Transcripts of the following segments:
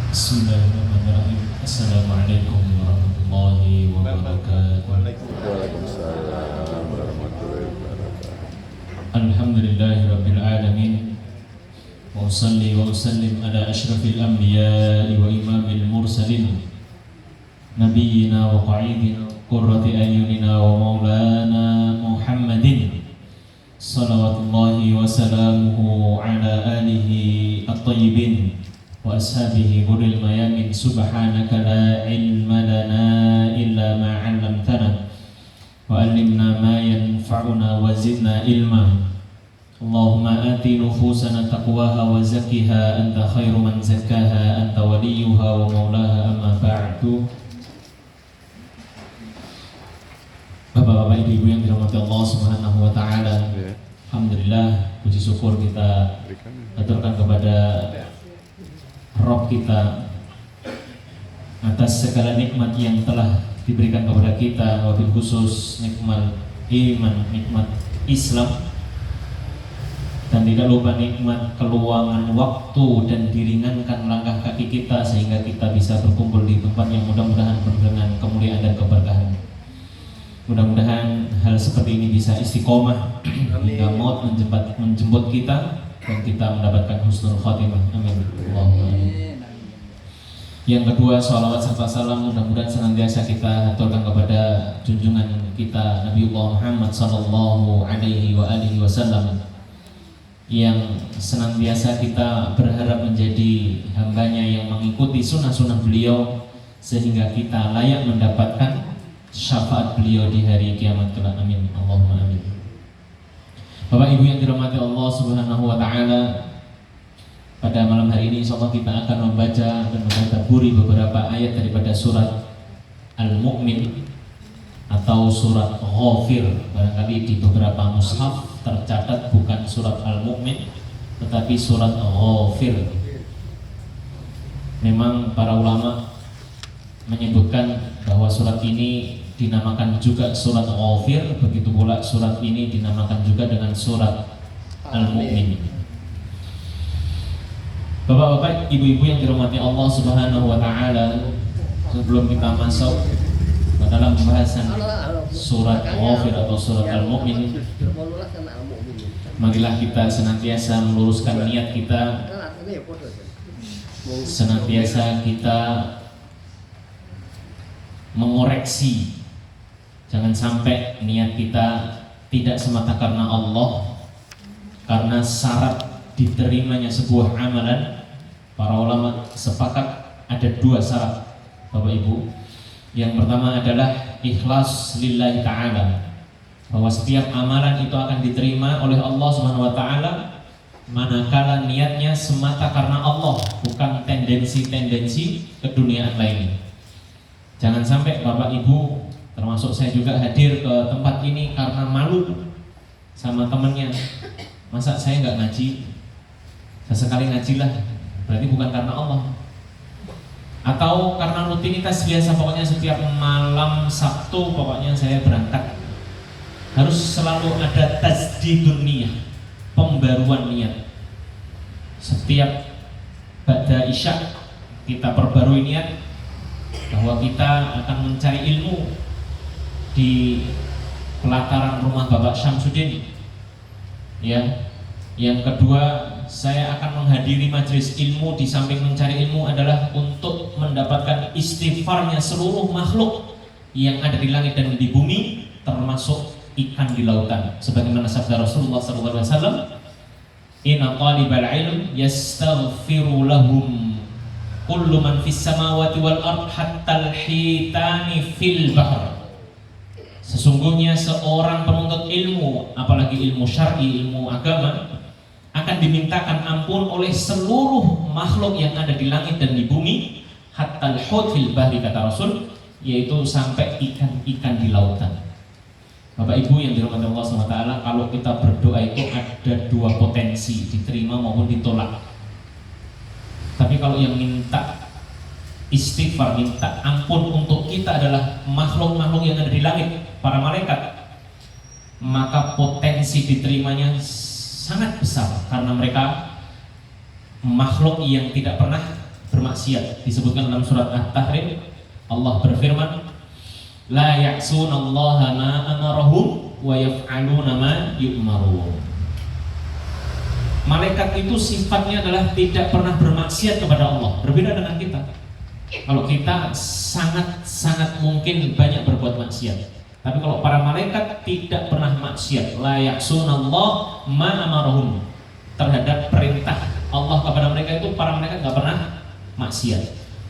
Bismillahirrahmanirrahim. Assalamualaikum warahmatullahi wabarakatuh. Waalaikumsalam warahmatullahi wabarakatuh. Alhamdulillahi rabbil alamin. Wa usalli wa usallim ala ashrafil anbiya'i wa imamil mursalin nabiyyina wa qa'idina qurrati ayunina wa maulana Muhammadin salawatullahi wa salamuhu ala alihi at-tayyibin wa ashabihi huril mayamin. Subhanaka la ilma lana illa ma 'allamtana wa 'allimna ma yanfa'una wa zidna ilma. Allahumma ati nufusana taqwaha wa zakkiha anta khairu man zakkaha anta waliyuha wa maulaha. Amma ba'du. Bapak-bapak, ibu-ibu yang dirahmati Allah Subhanahu wa taala. Alhamdulillah, puji syukur kita aturkan kepada Rabb kita atas segala nikmat yang telah diberikan kepada kita, wabil khusus nikmat iman, nikmat Islam, dan tidak lupa nikmat keluangan waktu dan diringankan langkah kaki kita sehingga kita bisa berkumpul di tempat yang mudah-mudahan penuh dengan kemuliaan dan keberkahan. Mudah-mudahan hal seperti ini bisa istiqomah hingga maut menjemput kita dan kita mendapatkan husnul khatimah. Amin. Allahumma amin. Yang kedua, sholawat serta salam mudah-mudahan senantiasa kita aturkan kepada junjungan kita Nabiullah Muhammad sallallahu alaihi wa alihi wasallam, yang senantiasa kita berharap menjadi hambanya yang mengikuti sunnah-sunnah beliau sehingga kita layak mendapatkan syafaat beliau di hari kiamat kelak. Amin. Allahumma amin. Bapak Ibu yang dirahmati Allah Subhanahu wa taala, pada malam hari ini insyaallah kita akan membaca dan mentadabburi beberapa ayat daripada surat Al-Mu'min atau surat Ghafir. Barangkali di beberapa mushaf tercatat bukan surat Al-Mu'min tetapi surat Ghafir. Memang para ulama menyebutkan bahwa surat ini dinamakan juga surat Ghafir, begitu pula surat ini dinamakan juga dengan surat Al-Mu'min. Bapak-bapak, ibu-ibu yang dirahmati Allah Subhanahu wa taala, sebelum kita masuk ke dalam pembahasan surat Ghafir atau surat Al-Mu'min, marilah kita senantiasa meluruskan niat kita, senantiasa kita mengoreksi. Jangan sampai niat kita tidak semata karena Allah, karena syarat diterimanya sebuah amalan. Para ulama sepakat ada dua syarat, Bapak Ibu. Yang pertama adalah ikhlas lillahi ta'ala, bahwa setiap amalan itu akan diterima oleh Allah Subhanahu wa taala manakala niatnya semata karena Allah, bukan tendensi-tendensi keduniaan lainnya. Jangan sampai Bapak Ibu, termasuk saya juga, hadir ke tempat ini karena malu sama temennya. Masa saya nggak ngaji? Sesekali ngajilah, berarti bukan karena Allah. Atau karena rutinitas biasa, pokoknya setiap malam Sabtu pokoknya saya berangkat. Harus selalu ada tajdidun niyah, pembaruan niat. Setiap ba'da isya kita perbarui niat bahwa kita akan mencari ilmu di pelataran rumah Bapak Syamsuddin. Ya. Yang kedua, saya akan menghadiri majelis ilmu. Di samping mencari ilmu adalah untuk mendapatkan istighfarnya seluruh makhluk yang ada di langit dan di bumi, termasuk ikan di lautan. Sebagaimana sabda Rasulullah SAW, inna talibal ilm yastaghfiru lahum kullu man fis samawati wal ard hatta al-hitani fil bahr. Sesungguhnya seorang penuntut ilmu, apalagi ilmu syar'i, ilmu agama, akan dimintakan ampun oleh seluruh makhluk yang ada di langit dan di bumi, hatta al-hut fil bahri, kata Rasul, yaitu sampai ikan-ikan di lautan. Bapak Ibu yang dirahmati Allah SWT, kalau kita berdoa itu ada dua potensi, diterima maupun ditolak. Tapi kalau yang minta istighfar, minta ampun untuk kita adalah makhluk-makhluk yang ada di langit, para malaikat, maka potensi diterimanya sangat besar karena mereka makhluk yang tidak pernah bermaksiat. Disebutkan dalam surat At-Tahrim, Allah berfirman, la ya'sunallaha ma amarahum wa yaf'aluna ma yu'marun. Malaikat itu sifatnya adalah tidak pernah bermaksiat kepada Allah. Berbeda dengan kita. Kalau kita sangat mungkin banyak berbuat maksiat. Tapi kalau para malaikat tidak pernah maksiat. La ya'sunallah ma amarahum. Terhadap perintah Allah kepada mereka itu para malaikat tidak pernah maksiat.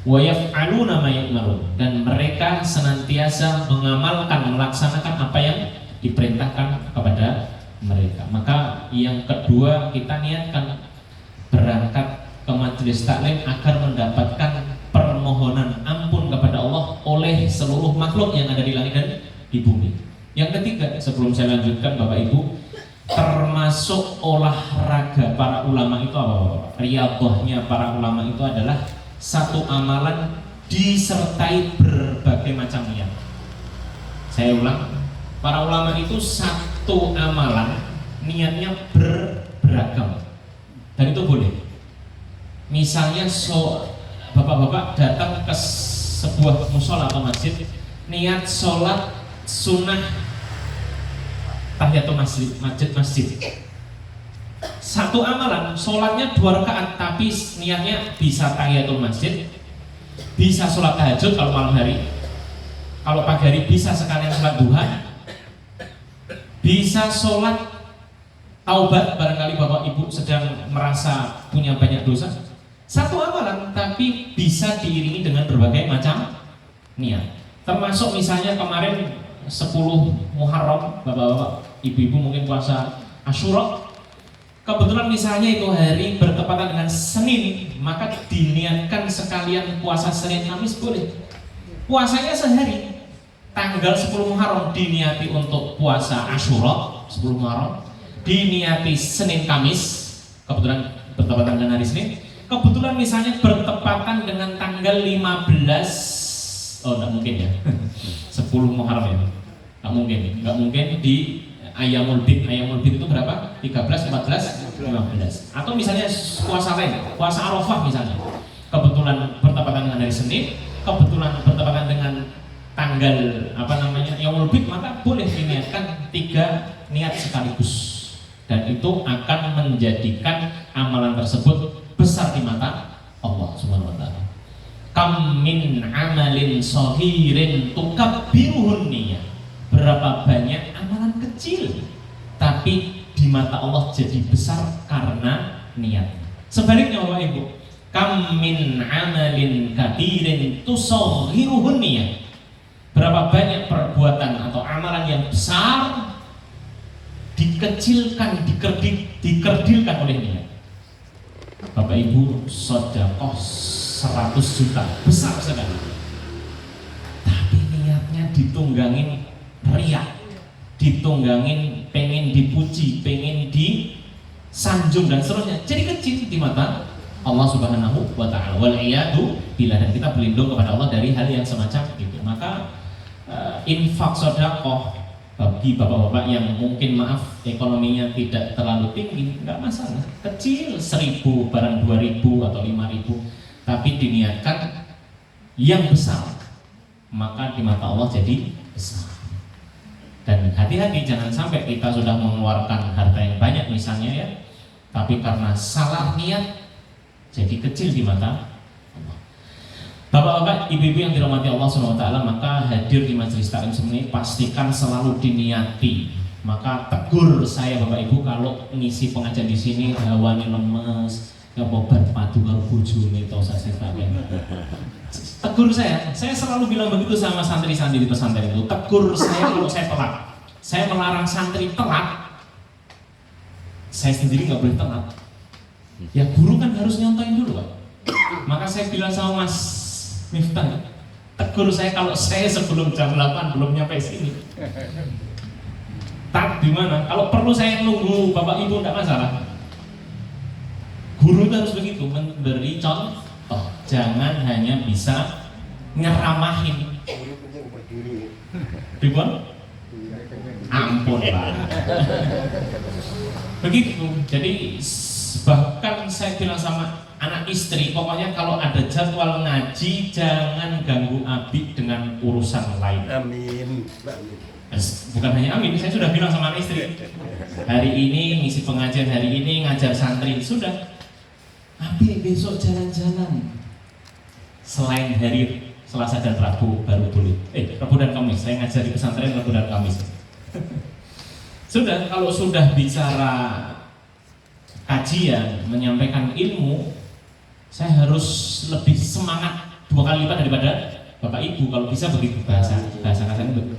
Wa yaf'aluna ma yu'marun. Dan mereka senantiasa mengamalkan, melaksanakan apa yang diperintahkan kepada mereka. Maka yang kedua, kita niatkan berangkat ke majelis taklim agar mendapatkan permohonan ampun kepada Allah oleh seluruh makhluk yang ada di langit dan di bumi. Yang ketiga, sebelum saya lanjutkan Bapak Ibu, termasuk olahraga para ulama itu apa? Riyadhahnya para ulama itu adalah satu amalan disertai berbagai macam niat. Saya ulang, para ulama itu satu amalan niatnya beragam, dan itu boleh. Misalnya bapak-bapak datang ke sebuah musola atau masjid, niat sholat sunnah tahiyatul masjid. Satu amalan, sholatnya 2 rakaat, tapi niatnya bisa tahiyatul masjid, bisa sholat tahajud kalau malam hari, kalau pagi hari bisa sekalian sholat duha, bisa sholat taubat barangkali Bapak Ibu sedang merasa punya banyak dosa. Satu amalan tapi bisa diiringi dengan berbagai macam niat. Termasuk misalnya kemarin 10 Muharram, Bapak-bapak, Ibu-ibu mungkin puasa Asyura. Kebetulan misalnya itu hari bertepatan dengan Senin, maka diniatkan sekalian puasa Senin Kamis boleh. Puasanya sehari. Tanggal 10 Muharram diniati untuk puasa Asyura 10 Muharram, diniati Senin Kamis, kebetulan bertepatan dengan hari Senin. Kebetulan misalnya bertepatan dengan tanggal 15, oh enggak mungkin ya 10 Muharram ya, enggak mungkin di Ayyamul Bid. Ayyamul Bid itu berapa? 13, 14, 15. Atau misalnya puasa lain, puasa Arafah misalnya, kebetulan bertepatan dengan hari Senin, kebetulan bertepatan dengan tanggal Yaumul Bid, maka boleh diniatkan 3 niat sekaligus, dan itu akan menjadikan amalan tersebut besar di mata Allah Subhanahu wa taala. Kam min amalin shahirin tukabbiruhun niyah. Berapa banyak amalan kecil tapi di mata Allah jadi besar karena niat. Sebaliknya Bapak Ibu, kam min amalin kabirin tusaghiruhun niyah. Berapa banyak perbuatan atau amalan yang besar dikecilkan, dikerdilkan oleh niat. Bapak Ibu, sedekah 100 juta, besar sekali. Tapi niatnya ditunggangin riya, ditunggangin pengen dipuji, pengen disanjung dan seterusnya, jadi kecil di mata Allah Subhanahu wa ta'ala. Wal iyadu billah, dan kita berlindung kepada Allah dari hal yang semacam itu. Maka infak sedekah bagi bapak-bapak yang mungkin maaf ekonominya tidak terlalu tinggi, nggak masalah, kecil 1.000 barang 2.000 atau 5.000, tapi diniatkan yang besar, maka di mata Allah jadi besar. Dan hati-hati, jangan sampai kita sudah mengeluarkan harta yang banyak misalnya ya, tapi karena salah niat jadi kecil di mata Allah. Bapak-bapak, ibu-ibu yang dirahmati Allah SWT, maka hadir di majelis taklim ini pastikan selalu diniati. Maka tegur saya Bapak Ibu kalau ngisi pengajian di sini hawanya lemes, gak bobat padu karo bojone to sasifake. Tegur saya selalu bilang begitu sama santri-santri di pesantren itu. Tegur saya kalau saya telat. Saya melarang santri telat. Saya sendiri nggak boleh telat. Ya guru kan harus nyontoin dulu Pak. Maka saya bilang sama Mas Miftah, tegur saya kalau saya sebelum jam 8 belum nyampe sini. Tak gimana? Kalau perlu saya nunggu Bapak Ibu enggak masalah. Guru harus begitu, memberi contoh. Jangan hanya bisa nyeramahin. Ribuan? Ampun Pak. Begitu. Jadi bahkan saya bilang sama anak istri, pokoknya kalau ada jadwal ngaji jangan ganggu Abi dengan urusan lain. Amin. Bukan hanya amin, saya sudah bilang sama anak istri, hari ini ngisi pengajian, hari ini ngajar santri, sudah. Abi besok jalan-jalan. Selain hari Selasa dan Rabu baru boleh. Rabu dan Kamis, saya ngajar di pesantren Rabu dan Kamis. Sudah, kalau sudah bicara kajian, menyampaikan ilmu, saya harus lebih semangat 2 kali lipat daripada Bapak Ibu, kalau bisa begitu bahasa kasarnya begitu.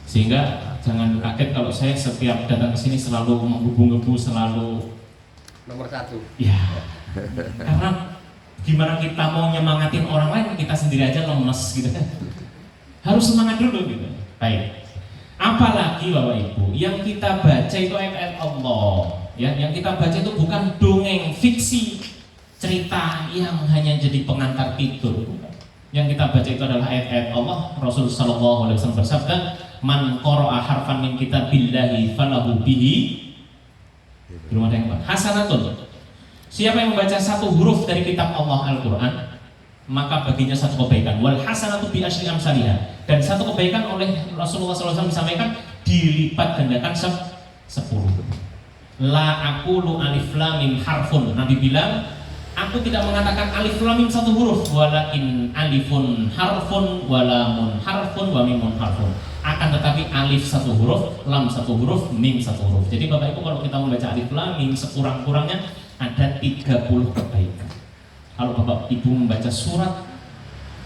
Sehingga jangan kaget kalau saya setiap datang ke sini selalu menggebu-gebu, selalu nomor 1. ya. Karena gimana kita mau nyemangatin orang lain, kita sendiri aja lemes gitu. Harus semangat dulu gitu. Baik. Apalagi Bapak Ibu, yang kita baca itu ayat-ayat Allah, ya, yang kita baca itu bukan dongeng, fiksi, cerita yang hanya jadi pengantar tidur. Yang kita baca itu adalah ayat-ayat Allah. Rasul sallallahu alaihi wasallam bersabda, "Man qara'a harfan min kitabillahi falahu bihi." Belum ada yang apa? Hasanatun. Siapa yang membaca satu huruf dari kitab Allah Al-Qur'an, maka baginya satu kebaikan. Wal hasanatu bi asyri amsalihha. Dan satu kebaikan oleh Rasulullah SAW disampaikan dilipat gandakan 10. La aqulu alif lam mim harfun. Nabi bilang, aku tidak mengatakan alif lam mim satu huruf, walakin alifun harfun, walamun harfun, wa mimun harfun. Akan tetapi alif satu huruf, lam satu huruf, mim satu huruf. Jadi Bapak Ibu kalau kita membaca alif lam mim sekurang-kurangnya ada 30 kebaikan. Kalau Bapak Ibu membaca surat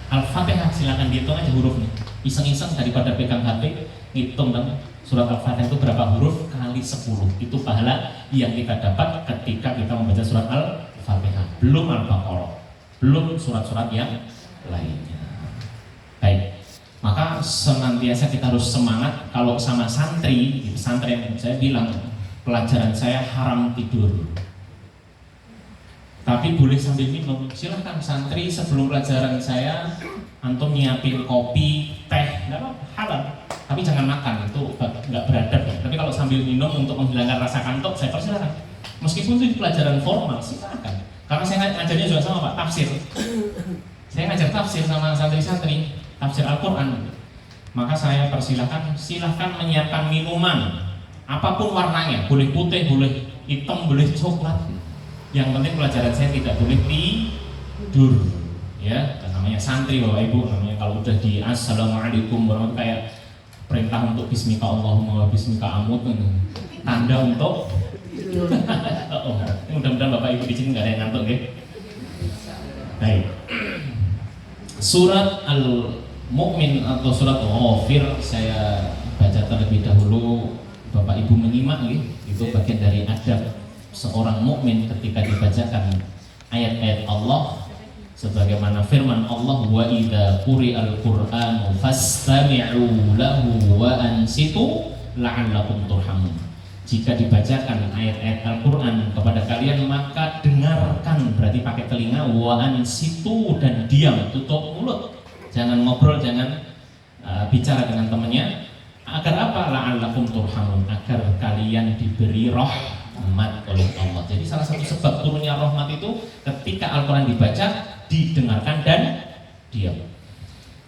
Al-Fatihah, silakan dihitung aja hurufnya. Iseng-iseng daripada pegang HP, hitung kan surat Al-Fatihah itu berapa huruf kali 10. Itu pahala yang kita dapat ketika kita membaca surat Al-Fatihah. Belum Al-Baqarah, belum surat-surat yang lainnya. Baik, maka senantiasa kita harus semangat. Kalau sama santri, di pesantren saya bilang pelajaran saya haram tidur. Tapi boleh sambil minum, silahkan santri sebelum pelajaran saya antum nyiapin kopi, teh, nggak apa-apa, halal. Tapi jangan makan, itu nggak beradab ya. Tapi kalau sambil minum untuk menghilangkan rasa kantuk, saya persilahkan. Meskipun itu di pelajaran formal, silahkan. Karena saya ngajarnya juga sama Pak, tafsir. Saya ngajar tafsir sama santri-santri, tafsir Al-Quran. Maka saya persilahkan, silahkan menyiapkan minuman, apapun warnanya, boleh putih, boleh hitam, boleh coklat. Yang penting pelajaran saya tidak boleh tidur, ya. Dan namanya santri Bapak Ibu, namanya kalau udah di assalamualaikum warahmatullahi, kayak perintah untuk bismika Allahumma bismika amut, tanda untuk mudah-mudahan Bapak Ibu di sini nggak ada yang ngantuk ya. Baik. Surat Al-Mu'min atau surat Ghafir saya baca terlebih dahulu, Bapak Ibu menyimak ya. Itu bagian dari adab seorang mukmin ketika dibacakan ayat-ayat Allah, sebagaimana firman Allah, wa idza quri'al qur'anu fastami'u lahu wa ansitu la'allakum turhamun. Jika dibacakan ayat-ayat Al-Qur'an kepada kalian, maka dengarkan, berarti pakai telinga, wa ansitu, dan diam, tutup mulut, jangan ngobrol, jangan bicara dengan temannya. Agar apa? La'allakum turhamun, agar kalian diberi rahmat oleh Allah. Jadi salah satu sebab turunnya rahmat itu ketika Al-Quran dibaca, didengarkan dan diam.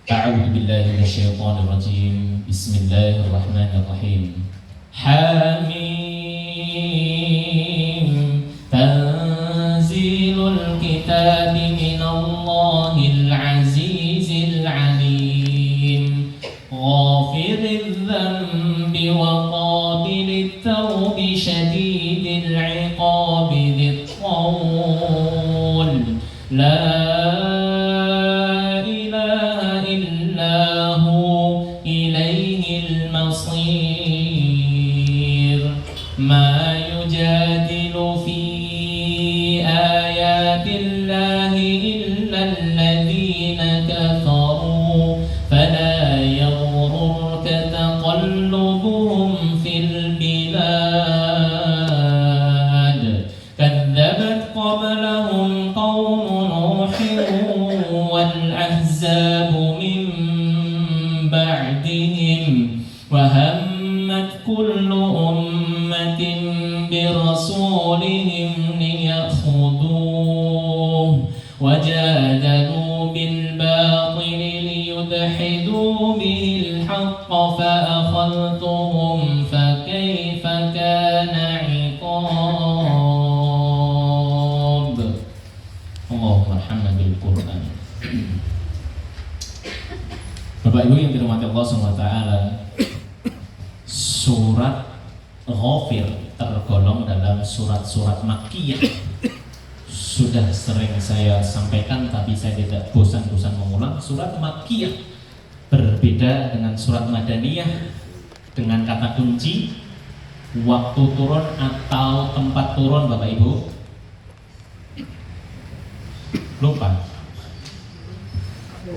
A'udzu billahi minasyaitonir rajim. Bismillahirrahmanirrahim. Hamim. Tanzilul kitabi minallahil azizil alim. Ghafiriz dzambi wa qabilit tawbi syadidil iqabi dzil qawl. La ilaha illahu ilaihil masir. Ma yujadilu fi ayatillahi illa alladhina kafaru fala yaghurruka taqallubuhum fil bilad. Kadzabat qablahum qaum nuhin wal ahzabu min ba'dihim wa hammat kullu ummatin bi rasulihim liyakhudhu وجادلوا بالباطل ليدحضوا به الحق فأخذتهم فكيف كان عقاب. اللهم ارحمنا بالقرآن. Bapak Ibu yang dirahmati Allah SWT, surat Ghafir tergolong dalam surat-surat Makkiyah. Sudah sering saya sampaikan, tapi saya tidak bosan-bosan mengulang. Surat Makkiyah berbeda dengan surat Madaniyah dengan kata kunci waktu turun atau tempat turun. Bapak Ibu lupa.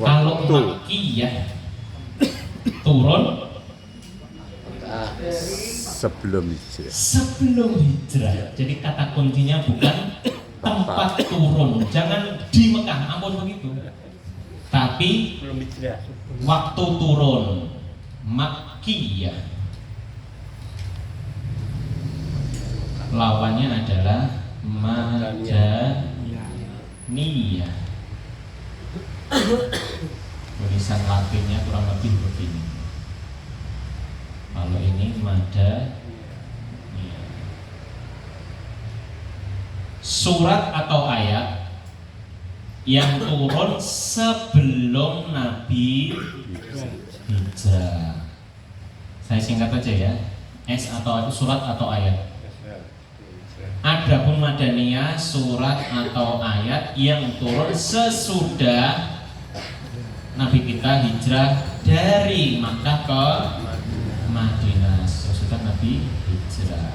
Kalau Makkiyah turun sebelum hijrah. Sebelum hijrah. Jadi kata kuncinya bukan tempat turun, jangan di Mekah, ampun begitu. Tapi Belum hijrah. waktu turun Makkiyah. Lawannya adalah Madaniyah. Tulisan Latinnya kurang lebih begini. Kalau ini Madaniyah. Surat atau ayat yang turun sebelum Nabi hijrah. Saya singkat aja ya. S atau surat atau ayat. Adapun Madaniyah, surat atau ayat yang turun sesudah Nabi kita hijrah dari Makkah ke Madinah, sesudah Nabi hijrah.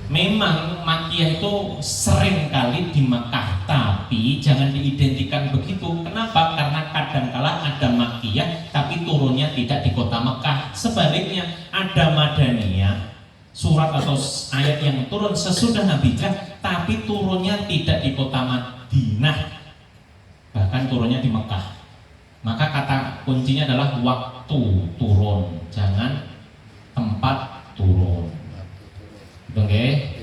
Memang Makkiyah itu sering kali di Makkah, tapi jangan diidentikan begitu. Kenapa? Karena kadangkala ada Makkiyah tapi turunnya tidak di kota Makkah. Sebaliknya ada Madaniyah, surat atau ayat yang turun sesudah Nabi hijrah tapi turunnya tidak di kota Madinah, bahkan turunnya di Makkah. Maka kata kuncinya adalah waktu turun, jangan tempat turun. Oke.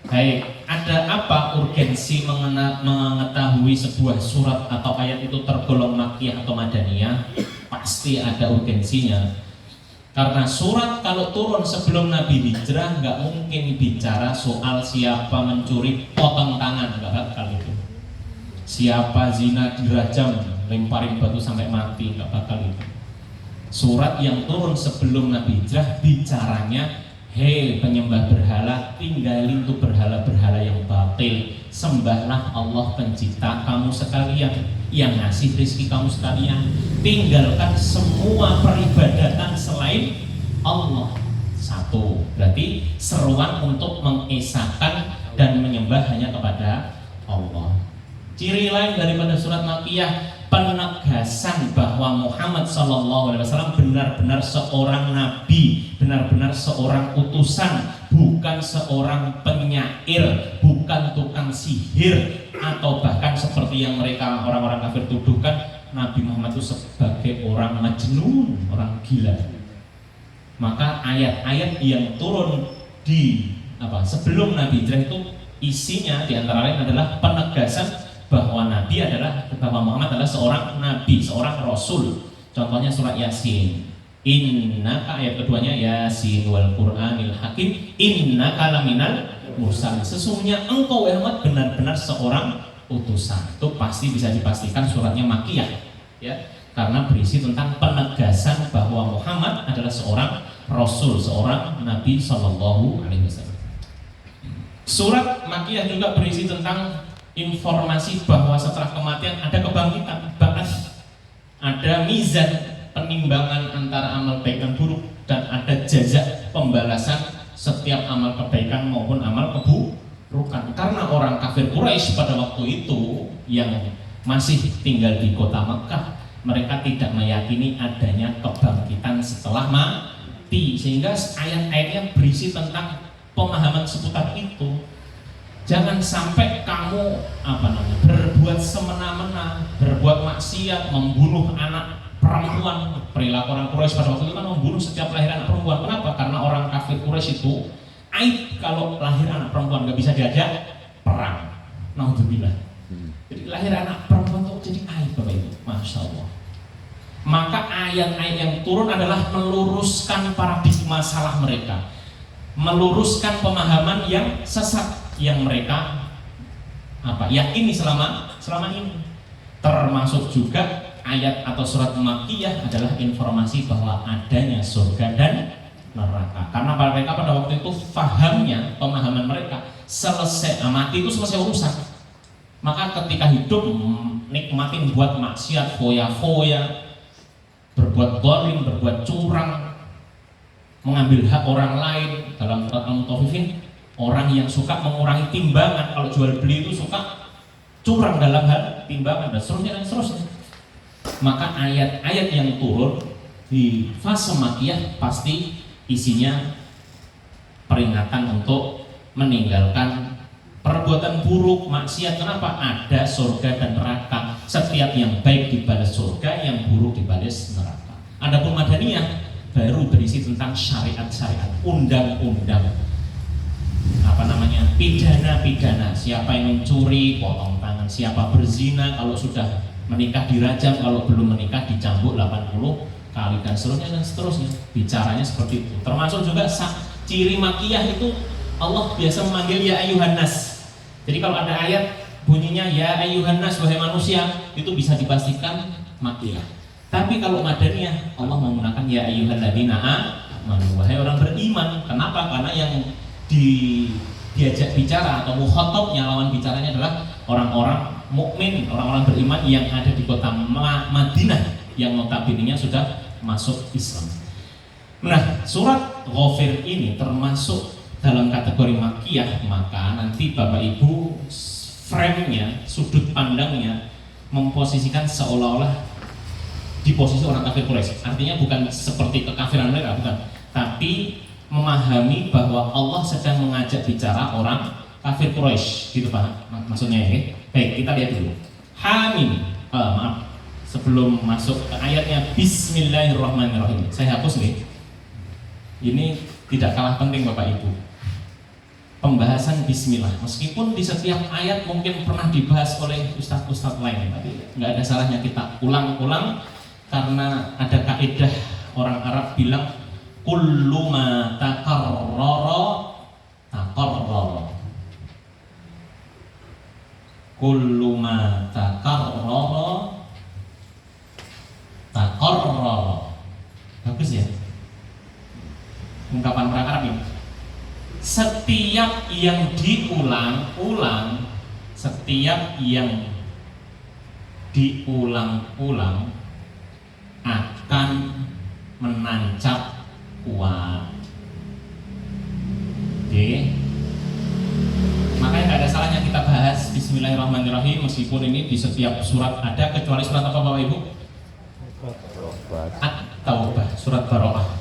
Baik, ada apa urgensi mengetahui sebuah surat atau ayat itu tergolong Makkiyah atau Madaniyah? Pasti ada urgensinya. Karena surat kalau turun sebelum Nabi hijrah nggak mungkin bicara soal siapa mencuri potong tangan, nggak bakal itu. Siapa zina dirajam, lemparin batu sampai mati, nggak bakal itu. Surat yang turun sebelum Nabi hijrah bicaranya, hei penyembah berhala, tinggalin tuh berhala-berhala yang batil. Sembahlah Allah pencipta kamu sekalian, yang ngasih rezeki kamu sekalian. Tinggalkan semua peribadatan selain Allah. Satu, berarti seruan untuk mengesahkan dan menyembah hanya kepada Allah. Ciri lain daripada surat Makkiyah, penegasan bahwa Muhammad SAW benar-benar seorang nabi, benar-benar seorang utusan, bukan seorang penyair, bukan tukang sihir, atau bahkan seperti yang mereka orang-orang kafir tuduhkan, Nabi Muhammad itu sebagai orang majnun, orang gila. Maka ayat-ayat yang turun di sebelum Nabi hijrah itu isinya diantara lain adalah penegasan bahwa Muhammad adalah seorang nabi, seorang rasul. Contohnya surat Yasin. Innaka, ayat keduanya, Yasin wal Qur'anil Hakim, innaka laminal mursalin. Sesungguhnya engkau Muhammad benar-benar seorang utusan. Itu pasti bisa dipastikan suratnya Makkiyah, ya, karena berisi tentang penegasan bahwa Muhammad adalah seorang rasul, seorang nabi sallallahu alaihi wasallam. Surat Makkiyah juga berisi tentang informasi bahwa setelah kematian ada kebangkitan, ba'ats, ada mizan, penimbangan antara amal baik dan buruk, dan ada jazak, pembalasan setiap amal kebaikan maupun amal keburukan. Karena orang kafir Quraisy pada waktu itu yang masih tinggal di kota Mekah, mereka tidak meyakini adanya kebangkitan setelah mati, sehingga ayat-ayatnya berisi tentang pemahaman seputar itu. Jangan sampai kamu berbuat semena-mena, berbuat maksiat, membunuh anak perempuan. Perilaku orang Quraisy pada waktu itu kan membunuh setiap lahir anak perempuan. Kenapa? Karena orang kafir Quraisy itu aib kalau lahir anak perempuan, gak bisa diajak perang. Nauzubillah. Jadi lahir anak perempuan itu jadi aib Bapak Ibu, Masya Allah. Maka ayat-ayat yang turun adalah meluruskan paradigma salah mereka, meluruskan pemahaman yang sesat yang mereka yakini selama ini. Termasuk juga ayat atau surat Makkiyah adalah informasi bahwa adanya surga dan neraka. Karena mereka pada waktu itu fahamnya, pemahaman mereka selesai mati itu selesai urusan. Maka ketika hidup nikmatin buat maksiat, foya-foya, berbuat zalim, berbuat curang, mengambil hak orang lain. Dalam surat Al-Mutaffifin, orang yang suka mengurangi timbangan, kalau jual beli itu suka curang dalam hal timbangan dan seterusnya. Maka ayat-ayat yang turun di fase Makkiyah pasti isinya peringatan untuk meninggalkan perbuatan buruk, maksiat. Kenapa? Ada surga dan neraka. Setiap yang baik dibalas surga, yang buruk dibalas neraka. Adapun Madaniyah baru berisi tentang syariat-syariat, undang-undang, pidana-pidana. Siapa yang mencuri, potong tangan. Siapa berzina, kalau sudah menikah dirajam, kalau belum menikah dicambuk 80 kali dan seterusnya. Bicaranya seperti itu. Termasuk juga ciri Makkiyah itu Allah biasa memanggil ya ayyuhan nas. Jadi kalau ada ayat bunyinya ya ayyuhan nas, wahai manusia, itu bisa dipastikan Makkiyah. Tapi kalau Madaniyah Allah menggunakan ya ayyuhalladzina amanu, wahai orang beriman. Kenapa? Karena yang diajak bicara atau mukhatabnya, lawan bicaranya adalah orang-orang mukmin, orang-orang beriman yang ada di kota Madinah yang notabene-nya sudah masuk Islam. Nah, surat Ghafir ini termasuk dalam kategori Makkiyah, maka nanti Bapak Ibu frame-nya, sudut pandangnya memposisikan seolah-olah di posisi orang kafir Quraisy. Artinya bukan seperti kekafiran mereka, bukan, tapi memahami bahwa Allah sedang mengajak bicara orang kafir Quraisy, gitu Pak maksudnya ya. Baik, kita lihat dulu. Sebelum masuk ke ayatnya, Bismillahirrahmanirrahim. Saya hapus nih. Ini tidak kalah penting Bapak Ibu. Pembahasan Bismillah, meskipun di setiap ayat mungkin pernah dibahas oleh ustadz-ustadz lain, tapi nggak ada salahnya kita ulang-ulang, karena ada kaidah orang Arab bilang kullu ma takarrara takarrara, kullu ma takarrara takarrara. Bagus ya ungkapan orang Arab ini. Setiap yang diulang-ulang, setiap yang diulang-ulang akan menancap kuat. Oke. Makanya nggak ada salahnya kita bahas Bismillahirrahmanirrahim, meskipun ini di setiap surat ada, kecuali surat apa Bapak Ibu? At-Taubah, surat Baroah.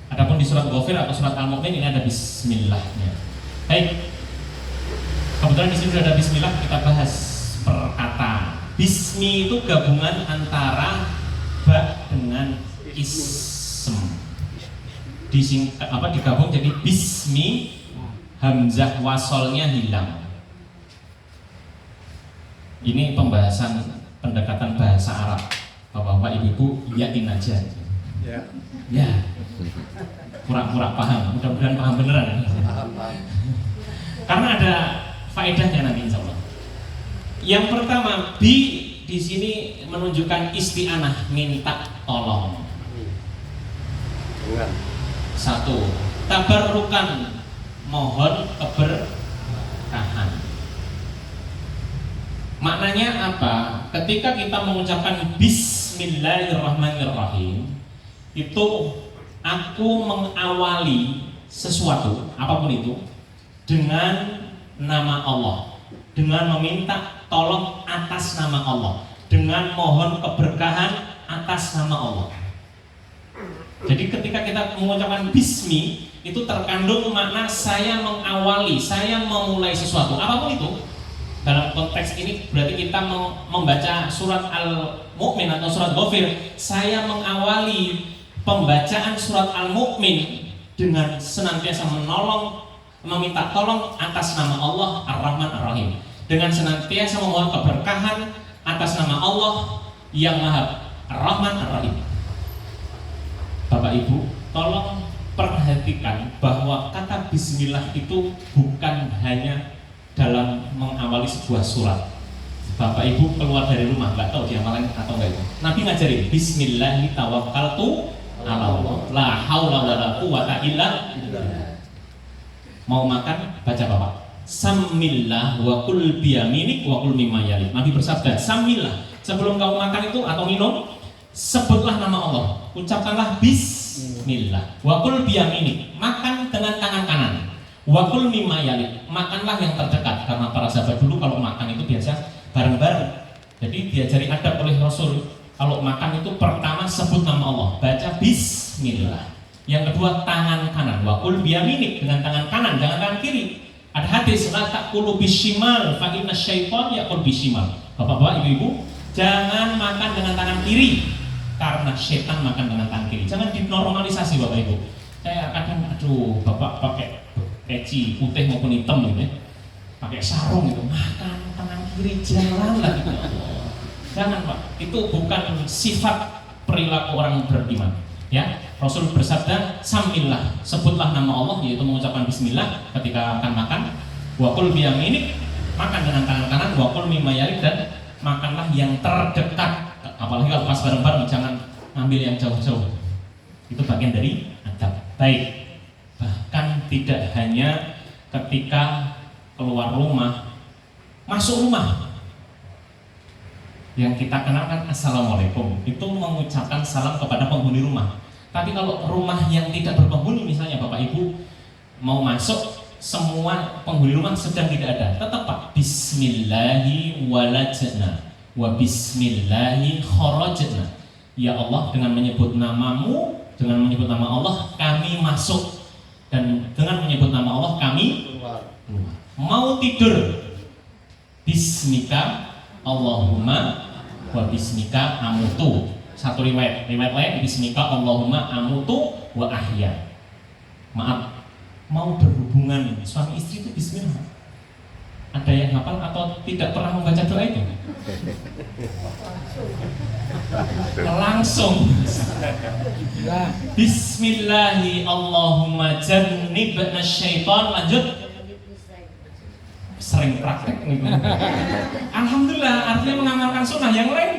Adapun di surat Ghafir atau surat Al-Mu'min ini ada Bismillahnya. Baik, kebetulan di sini sudah ada Bismillah, kita bahas per kata. Bismi itu gabungan antara ba dengan ism. Digabung jadi Bismi, hamzah wasolnya hilang. Ini pembahasan pendekatan bahasa Arab. Bapak-bapak, ibu-ibu, yakin aja. Ya. Pura-pura paham, mudah-mudahan paham beneran. Paham. Karena ada faedahnya nanti insya Allah. Yang pertama, bi di sini menunjukkan isti'anah, minta tolong. Dengan Satu, tabarrukan, mohon keberkahan. Maknanya apa? Ketika kita mengucapkan Bismillahirrahmanirrahim, itu aku mengawali sesuatu, apapun itu, dengan nama Allah, dengan meminta tolong atas nama Allah, dengan mohon keberkahan atas nama Allah. Jadi ketika kita mengucapkan Bismi, itu terkandung makna saya mengawali, saya memulai sesuatu, apapun itu. Dalam konteks ini berarti kita membaca surat Al-Mu'min atau surat Ghafir, saya mengawali pembacaan surat Al-Mu'min dengan senantiasa meminta tolong atas nama Allah Ar-Rahman Ar-Rahim. dengan senantiasa memohon keberkahan atas nama Allah yang Maha Rahman Ar-Rahim. Bapak Ibu, tolong perhatikan bahwa kata bismillah itu bukan hanya dalam mengawali sebuah surat. Bapak Ibu keluar dari rumah, nggak tahu dia malah atau enggak itu. Nabi ngajarin bismillahi tawakkaltu ala Allah la haula wala quwata illa billah. Mau makan baca Bapak samillah wa kul biyaminik wa kul mimma yalik. Nabi bersabda, samillah, sebelum kamu makan itu atau minum, sebutlah nama Allah, ucapkanlah bismillah. Wa kul biyaminik, makan dengan tangan kanan. Wa kul mimma yalik, makanlah yang terdekat. Karena para sahabat dulu kalau makan itu biasa bareng-bareng. Jadi diajari adab oleh Rasul, kalau makan itu pertama sebut nama Allah, baca bismillah. Yang kedua tangan kanan, wa kul biyaminik, dengan tangan kanan, jangan tangan kiri. Ada hadis, la taqulu bishimal fa inna syaitan yaqul bishimal. Bapak-bapak, ibu-ibu, jangan makan dengan tangan kiri karena setan makan dengan tangan kiri. Jangan dinormalisasi Bapak Ibu. Saya kadang Bapak pakai peci putih maupun hitam gitu ya. Pakai sarung gitu, makan tangan kiri, jangan lagi. Jangan Pak, itu bukan sifat perilaku orang beriman. Ya, Rasul bersabda, samillah, sebutlah nama Allah, yaitu mengucapkan bismillah ketika akan makan. Wa kul biyaminik, makan dengan tangan kanan. Wa kul mimma yalik, dan makanlah yang terdekat. Apalagi kalau pas bareng-bareng, jangan ambil yang jauh-jauh. Itu bagian dari adab. Baik. Bahkan tidak hanya ketika keluar rumah, masuk rumah. Yang kita kenalkan assalamualaikum, itu mengucapkan salam kepada penghuni rumah. Tapi kalau rumah yang tidak berpenghuni, misalnya Bapak Ibu mau masuk, semua penghuni rumah sedang tidak ada, tetap Pak, bismillahi walajna wa bismillahi kharajna. Ya Allah, dengan menyebut namamu, dengan menyebut nama Allah kami masuk, dan dengan menyebut nama Allah kami keluar. Mau tidur, bismika Allahumma wa bismika amutu. Satu riwayat lain, bismika Allahumma amutu wa ahya. Maaf, mau berhubungan suami istri itu bismillah. Ada yang hafal atau tidak pernah membaca doa itu? Langsung. Bismillahi Allahumma jannibna syaitan. Lanjut. Sering praktek nih. Alhamdulillah, artinya mengamalkan sunnah. Yang lain,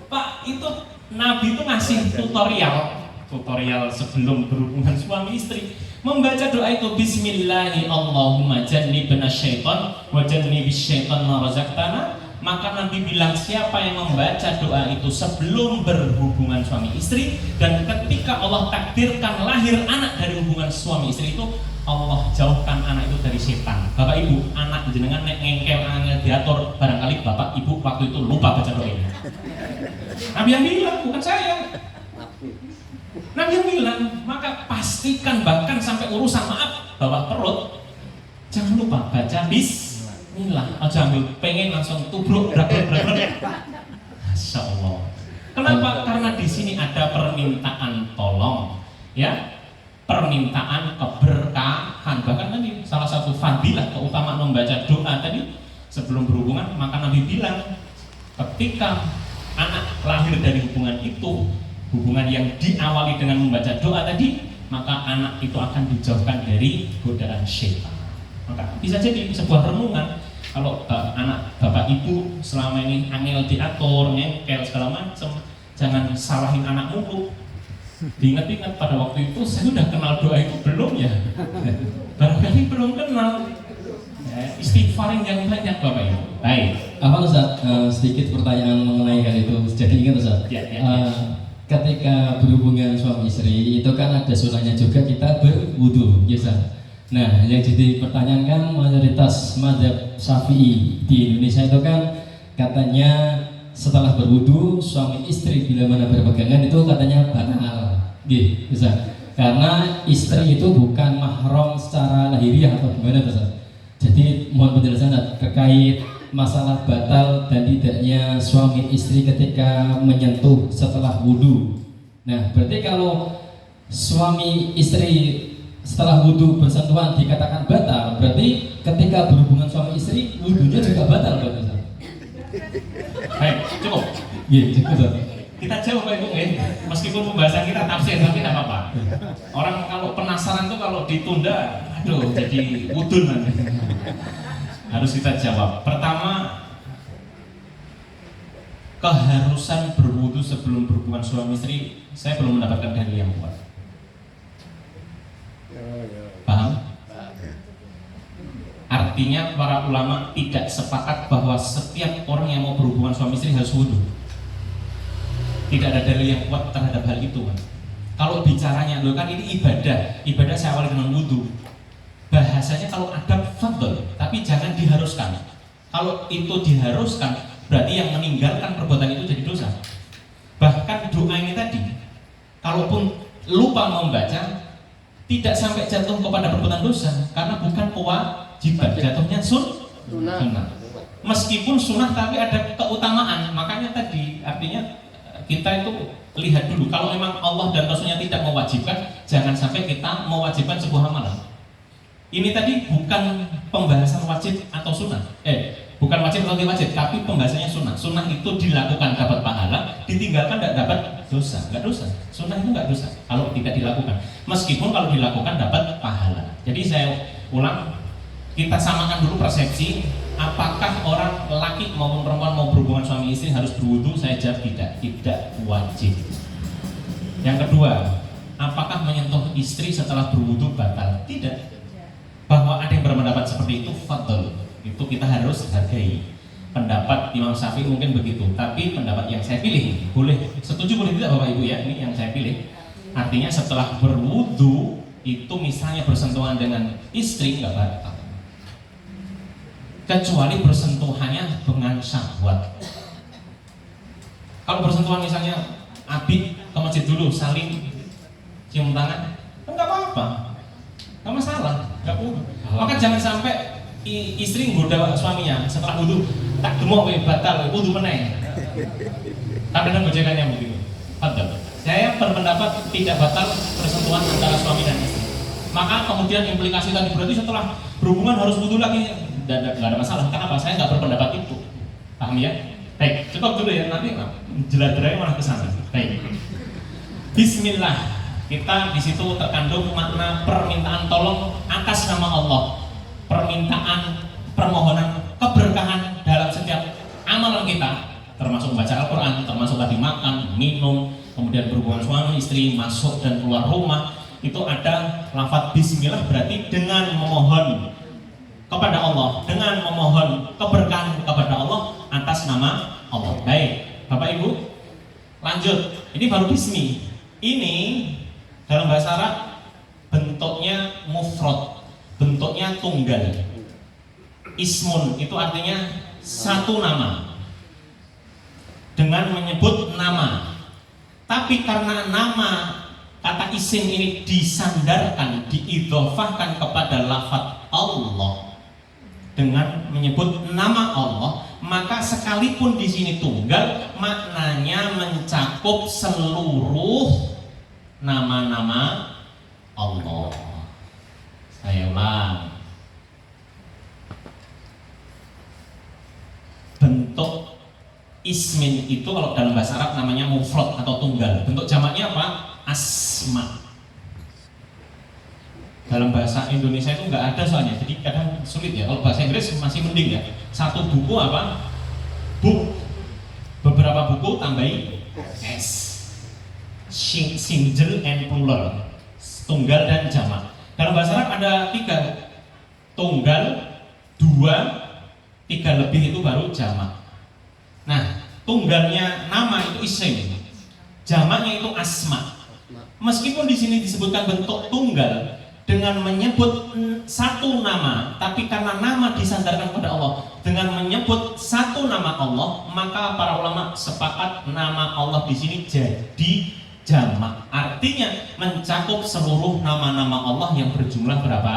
Pak, itu Nabi itu ngasih tutorial sebelum berhubungan suami istri. Membaca doa itu, bismillahi Allahumma jannibna syaitan wa jannibis syaitan ma razaqtana. Maka Nabi bilang, siapa yang membaca doa itu sebelum berhubungan suami istri, dan ketika Allah takdirkan lahir anak dari hubungan suami istri itu, Allah jauhkan anak itu dari setan. Bapak Ibu, anak jenengan ngengkel, angel diatur, barangkali Bapak Ibu waktu itu lupa baca doa ini. Nabi yang bilang, bukan saya. Nabi yang bilang, maka pastikan bahkan sampai urusan maaf bawa perut, jangan lupa baca bismillah. Aja ambil pengen langsung tubruk brak-brak. Masya Allah. Kenapa? Karena di sini ada permintaan tolong, ya, permintaan keberkahan. Bahkan tadi salah satu fadilah keutamaan membaca doa tadi sebelum berhubungan, maka Nabi bilang, ketika anak lahir dari hubungan itu, hubungan yang diawali dengan membaca doa tadi, maka anak itu akan dijauhkan dari godaan syaitan. Maka bisa jadi sebuah renungan, kalau anak Bapak Ibu selama ini angel diatur, ngengkel segala macam, jangan salahin anak mulu. Diingat-ingat pada waktu itu saya sudah kenal doa itu belum ya? Barangkali belum kenal. Istighfarin yang banyak Bapak Ibu. Baik. Apa Ustaz, sedikit pertanyaan mengenai hal itu. Jadi ingat Ustaz, ketika berhubungan suami istri itu kan ada sunahnya juga kita berwudu, ya Ustaz. Nah, yang jadi pertanyaan kan mayoritas mazhab Syafi'i di Indonesia itu kan katanya setelah berwudu suami istri bila mana berpegangan itu katanya batal, gitu Ustaz. Karena istri itu bukan mahram secara lahiriah atau gimana Ustaz. Jadi mohon penjelasan terkait masalah batal dan tidaknya suami istri ketika menyentuh setelah wudu. Nah, berarti kalau suami istri setelah wudu bersentuhan dikatakan batal, berarti ketika berhubungan suami istri wudunya juga Baik, cukup. Iya, cukup Ustaz. Kita jawab Pak Ibu, meskipun pembahasan kita tafsir tapi tidak apa-apa. Orang kalau penasaran tuh kalau ditunda, aduh jadi udun nanti. Harus kita jawab. Pertama, keharusan berwudu sebelum berhubungan suami istri, saya belum mendapatkan dalil yang kuat. Paham? Artinya para ulama tidak sepakat bahwa setiap orang yang mau berhubungan suami istri harus wudu. Tidak ada dalil yang kuat terhadap hal itu kan. Kalau bicaranya, loh kan ini ibadah saya awali dengan wudu. Bahasanya kalau adab fadl, tapi jangan diharuskan. Kalau itu diharuskan, berarti yang meninggalkan perbuatan itu jadi dosa. Bahkan doa ini tadi, kalaupun lupa membaca, tidak sampai jatuh kepada perbuatan dosa, karena bukan kewajiban, jatuhnya sunnah. Meskipun sunnah tapi ada keutamaan, makanya tadi artinya kita itu lihat dulu, kalau memang Allah dan Rasulnya tidak mewajibkan, jangan sampai kita mewajibkan sebuah amalan. Ini tadi bukan pembahasan wajib atau sunnah, bukan wajib atau tidak wajib, tapi pembahasannya sunnah. Sunnah itu dilakukan dapat pahala, ditinggalkan tidak dapat dosa, nggak dosa. Sunnah itu nggak dosa kalau tidak dilakukan, meskipun kalau dilakukan dapat pahala. Jadi saya ulang, kita samakan dulu persepsi. Apakah orang laki maupun perempuan mau berhubungan suami istri harus berwudu? Saya jawab tidak wajib. Yang kedua, apakah menyentuh istri setelah berwudu batal? Tidak. Bahwa ada yang berpendapat seperti itu, fadl, itu kita harus hargai. Pendapat Imam Syafi'i mungkin begitu, tapi pendapat yang saya pilih, boleh setuju boleh tidak Bapak Ibu ya, ini yang saya pilih. Artinya setelah berwudu itu misalnya bersentuhan dengan istri nggak batal, kecuali bersentuhannya dengan syahwat. Kalau bersentuhan misalnya Abi ke masjid dulu saling cium tangan, enggak apa-apa, enggak masalah, enggak apa. Maka jangan sampai istri nggoda suaminya setelah wudu, tak gemuk batal, wudu meneh. Kadang gojekannya begitu. Padahal saya berpendapat tidak batal bersentuhan antara suami dan istri. Maka kemudian implikasi tadi berarti setelah berhubungan harus wudu lagi. Dan nggak ada masalah. Kenapa? Saya nggak berpendapat itu. Paham ya? Baik, cukup dulu ya. Nanti jeladranya malah kesana. Baik. Bismillah. Kita di situ terkandung makna permintaan tolong atas nama Allah. Permintaan, permohonan keberkahan dalam setiap amalan kita, termasuk membaca Al-Quran, termasuk tadi makan, minum, kemudian berhubungan suami istri, masuk dan keluar rumah. Itu ada lafaz Bismillah, berarti dengan memohon kepada Allah, dengan memohon keberkahan kepada Allah atas nama Allah. Baik, Bapak Ibu, lanjut. Ini baru bismi. Ini dalam bahasa Arab bentuknya mufrad, bentuknya tunggal. Ismun itu artinya satu nama, dengan menyebut nama. Tapi karena nama kata isim ini disandarkan, diidhofahkan kepada lafaz Allah dengan menyebut nama Allah, maka sekalipun di sini tunggal, maknanya mencakup seluruh nama-nama Allah. Saya ulang. Bentuk ismin itu kalau dalam bahasa Arab namanya mufrad atau tunggal. Bentuk jamaknya apa? Asma. Dalam bahasa Indonesia itu nggak ada soalnya, jadi kadang sulit ya. Kalau bahasa Inggris masih mending ya. Satu buku apa? Book. Beberapa buku tambahi S. Single and plural. Tunggal dan jamak. Dalam bahasa Arab ada 3. Tunggal, 2, 3 lebih itu baru jamak. Nah, tunggalnya nama itu isim. Jamaknya itu asma. Meskipun di sini disebutkan bentuk tunggal dengan menyebut satu nama, tapi karena nama disandarkan kepada Allah, dengan menyebut satu nama Allah, maka para ulama sepakat nama Allah di sini jadi jamak. Artinya mencakup seluruh nama-nama Allah yang berjumlah berapa?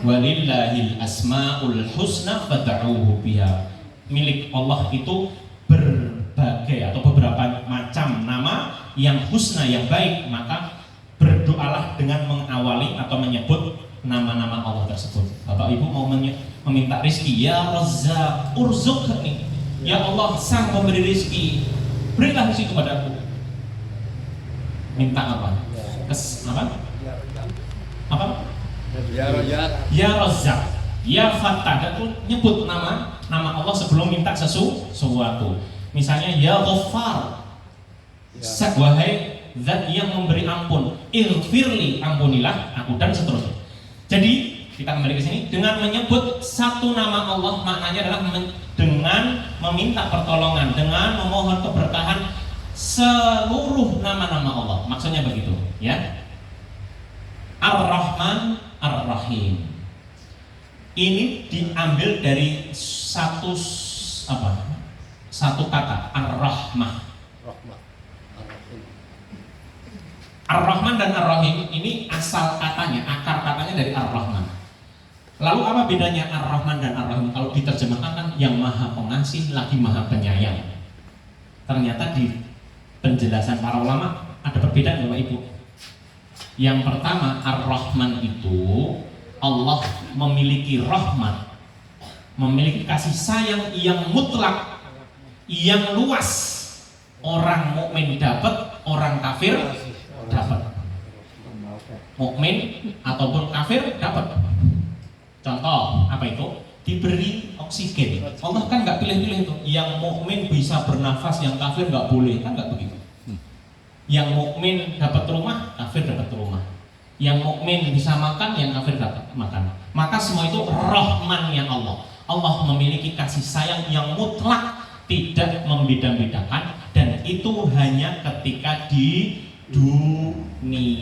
Walillahil asmaul husna fad'uhu biha. Milik Allah itu berbagai atau beberapa macam nama yang husna, yang baik, maka berdoalah dengan mengawali atau menyebut nama-nama Allah tersebut. Bapak Ibu mau meminta rizki, ya Razzaq urzuqni, ya Allah sang pemberi rizki, berilah rizki kepadaku. Minta apa? Apa? Ya Razzaq. Ya Razzaq, ya Fattah, itu nyebut nama Allah sebelum minta sesuatu. Misalnya ya Ghaffar, wahai zat yang memberi ampun, ighfirli, ampunilah aku, dan seterusnya. Jadi kita kembali ke sini dengan menyebut satu nama Allah, maknanya adalah dengan meminta pertolongan, dengan memohon keberkahan seluruh nama-nama Allah. Maksudnya begitu, ya. Ar-Rahman, Ar-Rahim. Ini diambil dari satu kata, Ar-Rahmah. Ar-Rahman dan Ar-Rahim ini asal katanya, akar katanya dari Ar-Rahman. Lalu apa bedanya Ar-Rahman dan Ar-Rahim? Kalau diterjemahkan kan yang maha pengasih lagi maha penyayang. Ternyata di penjelasan para ulama ada perbedaan Bapak Ibu. Yang pertama, Ar-Rahman itu Allah memiliki rahmat, memiliki kasih sayang yang mutlak, yang luas. Orang mukmin dapat, orang kafir dapat. Mukmin ataupun kafir dapat. Contoh apa itu? Diberi oksigen. Allah kan nggak pilih-pilih itu. Yang mukmin bisa bernafas, yang kafir nggak boleh, kan nggak begitu. Yang mukmin dapat rumah, kafir dapat rumah. Yang mukmin bisa makan, yang kafir dapat makan. Maka semua itu rahmannya Allah. Allah memiliki kasih sayang yang mutlak, tidak membeda-bedakan, dan itu hanya ketika di dunia.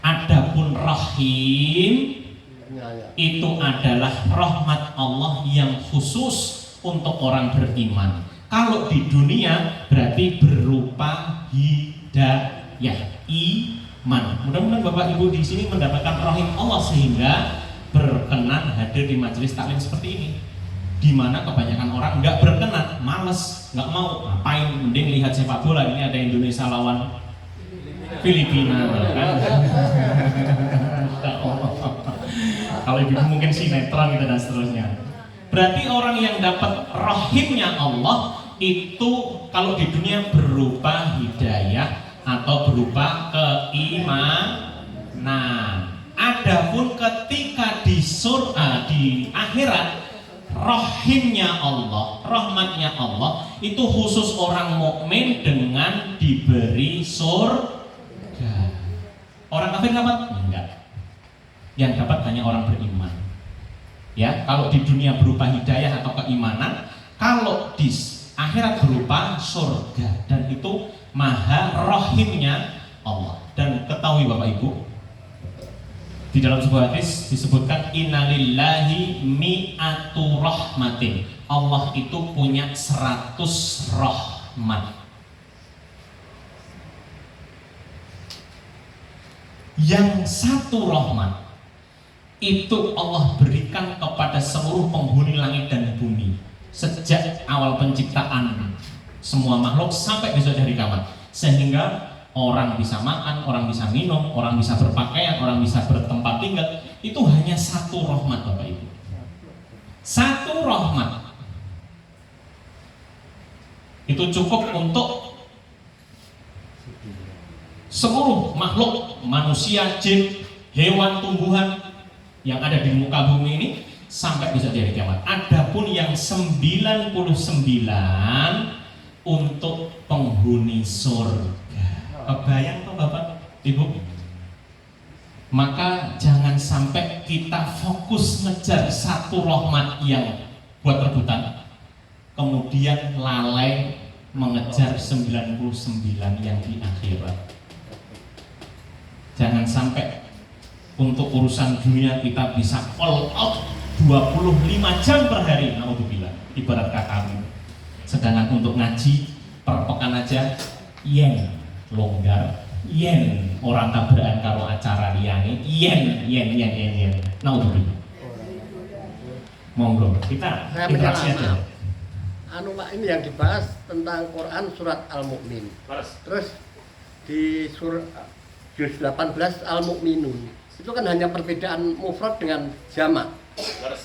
Adapun rahim itu adalah rahmat Allah yang khusus untuk orang beriman. Kalau di dunia berarti berupa hidayah, iman. Mudah-mudahan Bapak Ibu di sini mendapatkan rahim Allah sehingga berkenan hadir di majelis taklim seperti ini. Di mana kebanyakan orang nggak berkenan, males, nggak mau, ngapain, mending lihat sepak bola. Ini ada Indonesia lawan Filipina, kan? Kalau ibu mungkin sinetron gitu dan seterusnya. Berarti orang yang dapat rahimnya Allah itu kalau di dunia berupa hidayah atau berupa keimanan. Adapun ketika di surga, di akhirat, rahimnya Allah, rahmatnya Allah itu khusus orang mukmin dengan diberi surga. Orang kafir dapat? Enggak. Yang dapat hanya orang beriman. Ya, kalau di dunia berupa hidayah atau keimanan, kalau di akhirat berupa surga, dan itu maha rahimnya Allah. Dan ketahui Bapak Ibu, di dalam sebuah hadis disebutkan innalillahi mi'atu rahmatin. Allah itu punya 100 rahmat. Yang satu rahmat itu Allah berikan kepada seluruh penghuni langit dan bumi sejak awal penciptaan semua makhluk sampai besok hari kiamat, sehingga orang bisa makan, orang bisa minum, orang bisa berpakaian, orang bisa bertempat tinggal. Itu hanya satu rahmat Bapak Ibu. Satu rahmat itu cukup untuk seluruh makhluk, manusia, jin, hewan, tumbuhan yang ada di muka bumi ini sampai bisa dari kiamat. Adapun yang 99 untuk penghuni surga. Kebayang tuh Bapak, Ibu? Maka jangan sampai kita fokus ngejar satu rahmat yang buat rebutan, kemudian lalai mengejar 99 yang di akhirat. Jangan sampai untuk urusan dunia kita bisa all out 25 jam per hari, naudzubillah, ibarat kata. Sedangkan untuk ngaji per pekan aja yen longgar, yen orang tabrakan karo acara liyane, yen. Naudzubillah. Monggo kita interaksi aja. Pak, ini yang dibahas tentang Quran surat Al-Mu'min. Terus di surat juz 18 Al-Mu'minun. itu kan hanya perbedaan mufrad dengan jamak.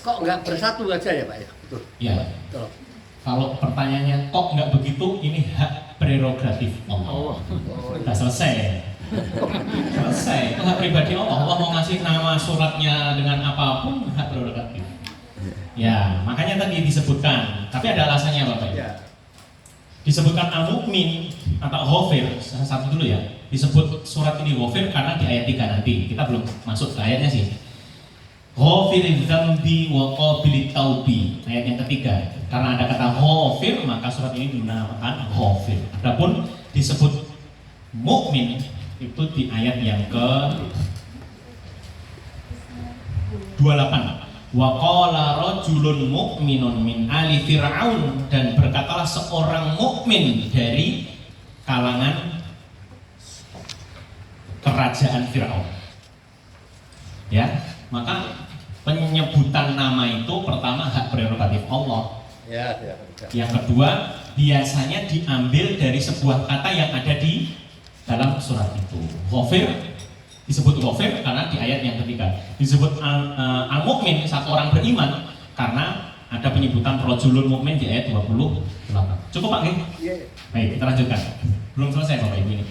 Kok nggak bersatu aja ya Pak ya? Betul. Ya. Betul. Kalau pertanyaannya kok nggak begitu, ini hak prerogatif Allah. Udah selesai. Selesai. Itu hak pribadi Allah. Allah mau ngasih nama suratnya dengan apapun, hak prerogatif. Ya, makanya tadi disebutkan. Tapi ada alasannya Bapak. Ya. Disebutkan al-mu'min atau ghafir, satu dulu ya. Disebut surat ini ghafir karena di ayat 3 nanti. Kita belum masuk ke ayatnya sih. Ghafiriz dzambi wa qabilit taubi, ayat yang ketiga. Karena ada kata ghafir, maka surat ini dinamakan ghafir. Adapun disebut mukmin itu di ayat yang ke 28. Wa qala rajulun mu'minun min ali fir'aun, dan berkatalah seorang mukmin dari kalangan kerajaan Firaun. Ya, maka penyebutan nama itu pertama hak prerogatif Allah. Ya. Yang kedua, biasanya diambil dari sebuah kata yang ada di dalam surat itu. Ghafir disebut ghafir karena di ayat yang ketiga. Disebut al-mu'min, satu orang beriman, karena ada penyebutan rajulun mu'min di ayat 28. Cukup Pak nggih? Iya. Baik, kita lanjutkan. Belum selesai Bapak Ibu ini.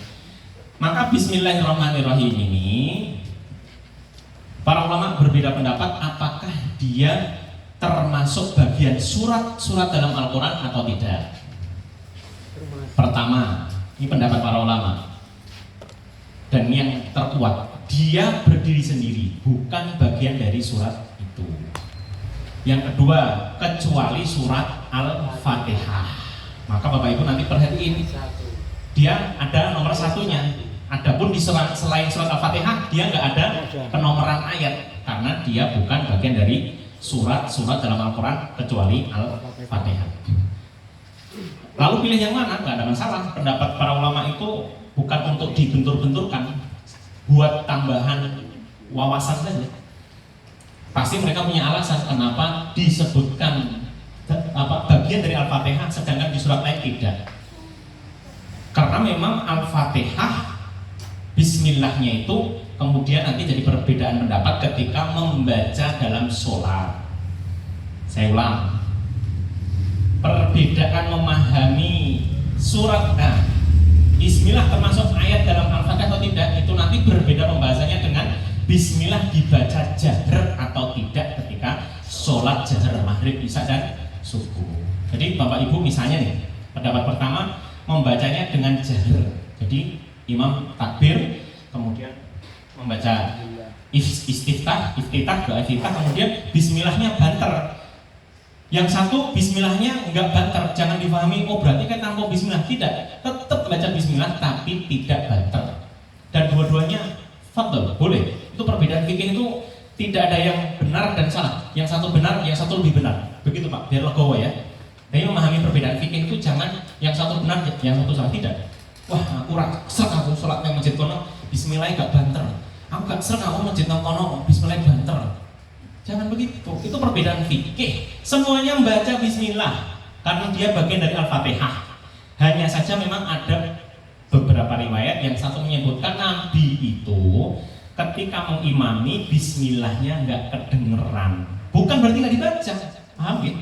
Maka bismillahirrahmanirrahim ini para ulama berbeda pendapat apakah dia termasuk bagian surat-surat dalam Al-Quran atau tidak. Pertama, ini pendapat para ulama, dan yang terkuat, dia berdiri sendiri, bukan bagian dari surat itu. Yang kedua, kecuali surat Al-Fatihah. Maka Bapak Ibu nanti perhatiin, dia ada nomor satunya. Adapun di selain surat Al-Fatihah, dia nggak ada penomoran ayat karena dia bukan bagian dari surat-surat dalam Al-Quran kecuali Al-Fatihah. Lalu pilih yang mana? Nggak ada masalah. Pendapat para ulama itu bukan untuk dibentur-benturkan, buat tambahan wawasan saja. Pasti mereka punya alasan kenapa disebutkan bagian dari Al-Fatihah sedangkan di surat lain tidak. Karena memang Al-Fatihah bismillahnya itu kemudian nanti jadi perbedaan pendapat ketika membaca dalam sholat. Saya ulang, perbedaan memahami surat bismillah termasuk ayat dalam Al-Fatihah atau tidak, itu nanti berbeda pembahasannya dengan bismillah dibaca jahar atau tidak ketika sholat jahar maghrib, isya dan subuh. Jadi Bapak Ibu misalnya nih, pendapat pertama membacanya dengan jahar. Jadi imam takbir, kemudian membaca istiftah, doa istiftah, kemudian bismillahnya banter. Yang satu bismillahnya enggak banter, jangan difahami oh berarti kan tanpa bismillah, tidak, tetap baca bismillah tapi tidak banter. Dan dua-duanya fadl, boleh. Itu perbedaan fikih itu tidak ada yang benar dan salah. Yang satu benar, yang satu lebih benar. Begitu Pak, biar legowo ya. Jadi memahami perbedaan fikih itu jangan yang satu benar, yang satu salah, tidak. Wah, aku serang aku sholat yang masjid kono bismillah gak banter. Aku gak serang aku masjid kono bismillah banter. Jangan begitu. Itu perbedaan fikih. Semuanya membaca bismillah karena dia bagian dari Al-Fatihah. Hanya saja memang ada beberapa riwayat yang satu menyebutkan Nabi itu ketika mengimami bismillahnya nggak kedengeran. Bukan berarti nggak dibaca, paham ya?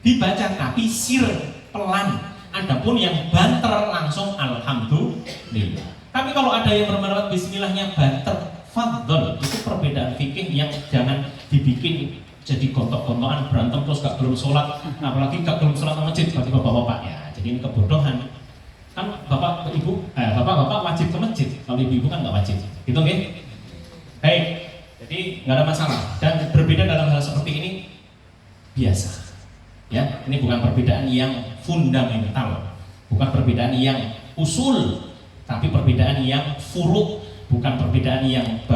Dibaca tapi sir, pelan. Adapun yang banter langsung alhamdulillah. Tapi kalau ada yang berpendapat bismillahnya banter, fadl, itu perbedaan fikih yang jangan dibikin jadi gontok-gontokan berantem terus gak belum sholat, apalagi gak belum sholat masjid bagi bapak-bapak ya. Jadi ini kebodohan. Kan bapak-bapak wajib ke masjid, kalau ibu-ibu kan nggak wajib. Gitu nggih? Baik. Jadi nggak ada masalah. Dan berbeda dalam hal seperti ini biasa. Ya, ini bukan perbedaan yang fundamental, bukan perbedaan yang usul, tapi perbedaan yang furuk, bukan perbedaan yang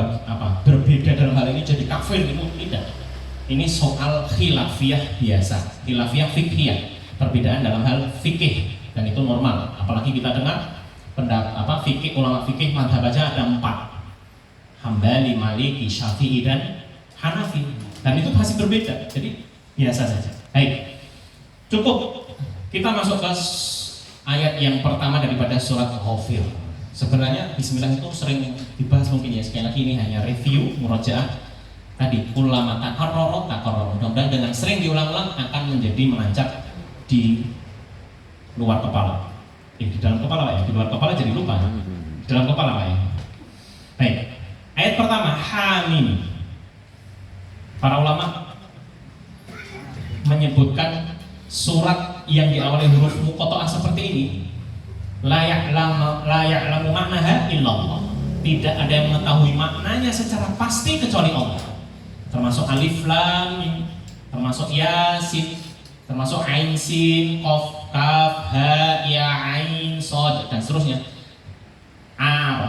berbeda dalam hal ini jadi kafir, itu tidak. Ini soal khilafiyah biasa, khilafiyah fiqhiyah, perbedaan dalam hal fikih, dan itu normal. Apalagi kita dengar fikih, ulama fikih madhab aja ada 4, Hambali, Maliki, Syafi'i dan Hanafi, dan itu pasti berbeda. Jadi biasa saja. Baik. Cukup kita masuk ke ayat yang pertama daripada surat Ghafir. Sebenarnya bismillah itu sering dibahas mungkin ya, sekali lagi ini hanya review, murojaah tadi ulama takarror. Mudah-mudahan dengan sering diulang-ulang akan menjadi menancap di luar kepala. Di dalam kepala Pak ya, di luar kepala jadi lupa. Di dalam kepala Pak ya. Baik. Ayat pertama Hamim. Para ulama menyebutkan surat yang diawali huruf muqatta'ah seperti ini la ya'lamu maknaha illallah. Tidak ada yang mengetahui maknanya secara pasti kecuali Allah. Termasuk alif lam mim, termasuk yasin, termasuk ain sin, qaf kaf ha ya ain shad dan seterusnya.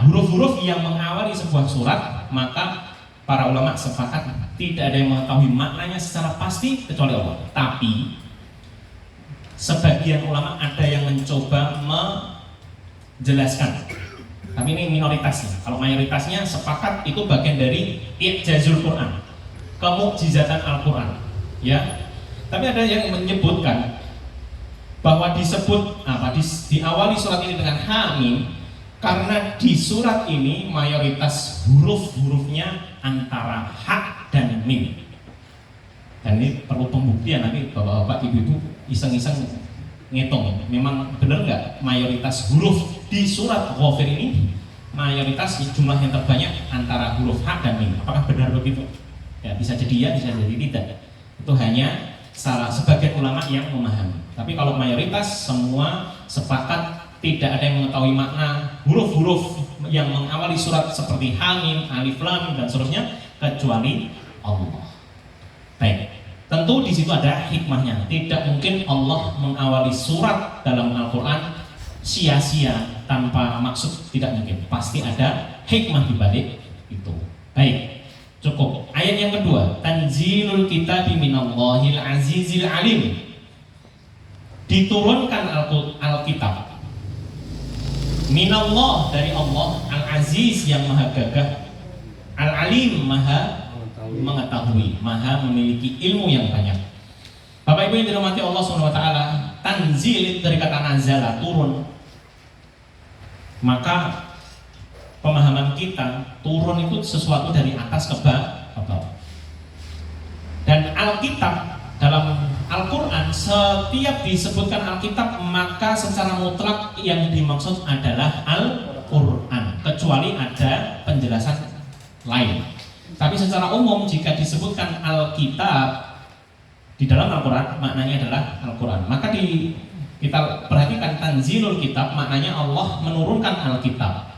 Huruf-huruf yang mengawali sebuah surat, maka para ulama sepakat tidak ada yang mengetahui maknanya secara pasti kecuali Allah. Tapi sebagian ulama ada yang mencoba menjelaskan. Tapi ini minoritasnya. Kalau mayoritasnya sepakat itu bagian dari i'jazul Quran, kemukjizatan Al-Quran. Ya. Tapi ada yang menyebutkan bahwa disebut diawali surat ini dengan Hamim karena di surat ini mayoritas huruf-hurufnya antara ha dan mim. Dan ini perlu pembuktian nanti bapak-bapak, ibu-ibu iseng-iseng ngitung. Memang benar nggak mayoritas huruf di surat Ghafir ini mayoritas jumlah yang terbanyak antara huruf ha dan mim? Apakah benar begitu? Ya, bisa jadi ya, bisa jadi tidak. Itu hanya salah sebagian ulama yang memahami. Tapi kalau mayoritas semua sepakat tidak ada yang mengetahui makna huruf-huruf yang mengawali surat seperti Hamim, Alif Lam dan seterusnya kecuali Allah. Baik, tentu di situ ada hikmahnya. Tidak mungkin Allah mengawali surat dalam Al-Quran sia-sia tanpa maksud, tidak mungkin. Pasti ada hikmah di balik itu. Baik, cukup. Ayat yang kedua, Tanzilul Kitabi minallahil azizil alim. Diturunkan Alkitab minallah dari Allah, al-aziz yang maha gagah, al-alim maha mengetahui, maha memiliki ilmu yang banyak. Bapak Ibu yang dirahmati Allah SWT, tanzil dari kata nazala, turun. Maka pemahaman kita, turun itu sesuatu dari atas ke bawah. Dan Alkitab dalam Al-Quran, setiap disebutkan Alkitab maka secara mutlak yang dimaksud adalah Al-Quran, kecuali ada penjelasan lain. Tapi secara umum jika disebutkan Alkitab di dalam Al-Quran, maknanya adalah Al-Quran. Maka kita perhatikan tanzilul kitab, maknanya Allah menurunkan Alkitab.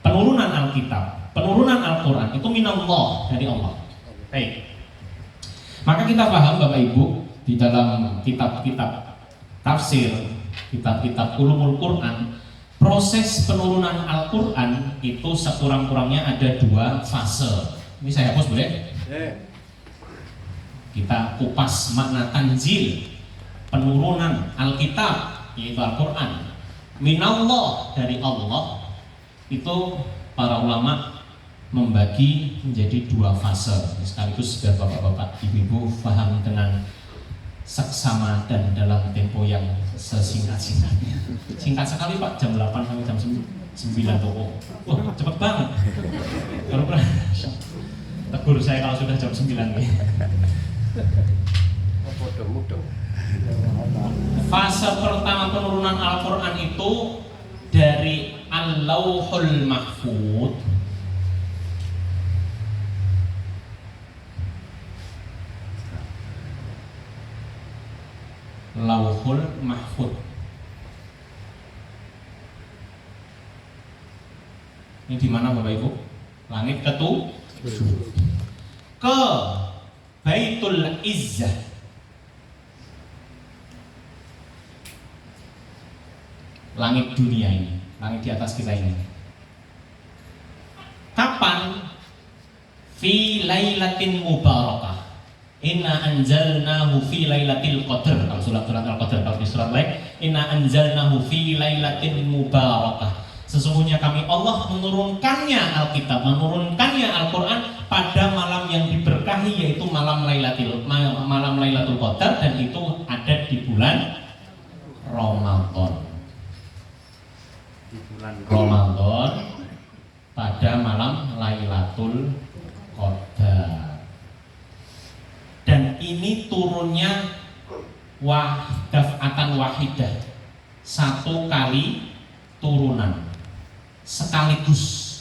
Penurunan Alkitab, penurunan Al-Quran itu minallah, dari Allah. Baik. Maka kita paham Bapak Ibu, di dalam kitab-kitab tafsir, kitab-kitab ulumul Quran, proses penurunan Al-Quran itu sekurang-kurangnya ada 2 fase. Ini saya hapus boleh? Kita kupas makna tanzil, penurunan Alkitab, yaitu Al-Quran. Minallah, dari Allah, itu para ulama membagi menjadi 2 fase. Sekaligus biar bapak-bapak, ibu-ibu paham dengan seksama dan dalam tempo yang sesingkat-singkatnya. Singkat sekali Pak, jam 8 sampai jam 9 toko. Wah, cepet banget. Kalau pernah tegur saya kalau sudah jam 9 nih. Fase pertama penurunan Al-Quran itu dari Al-Lauhul Mahfud Lauhul Mahfud. Ini di mana Bapak Ibu? Langit ke Baitul Izzah. Langit dunia ini, langit di atas kita ini. Kapan? Fi lailatin mubarakah. Inna anzalnahu fi lailatul qadar. Kalau surat Al-Qadar, kalau di surat lain, inna anzalnahu fi lailatin mubarakah. Sesungguhnya kami Allah menurunkannya Alkitab, menurunkannya Al-Quran pada malam yang diberkahi, yaitu malam Lailatul Qadar, dan itu ada di bulan Ramadan. Ramadan ini turunnya daf'atan wahidah, satu kali turunan sekaligus.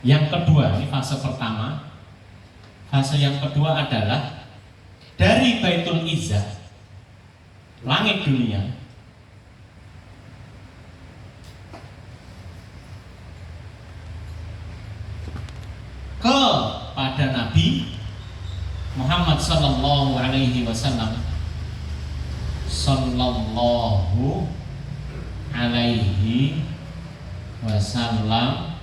Yang kedua, ini fase pertama. Fase yang kedua adalah dari Baitul Izzah, langit dunia, kepada Nabi Muhammad sallallahu alaihi wasallam, sallallahu alaihi wasallam,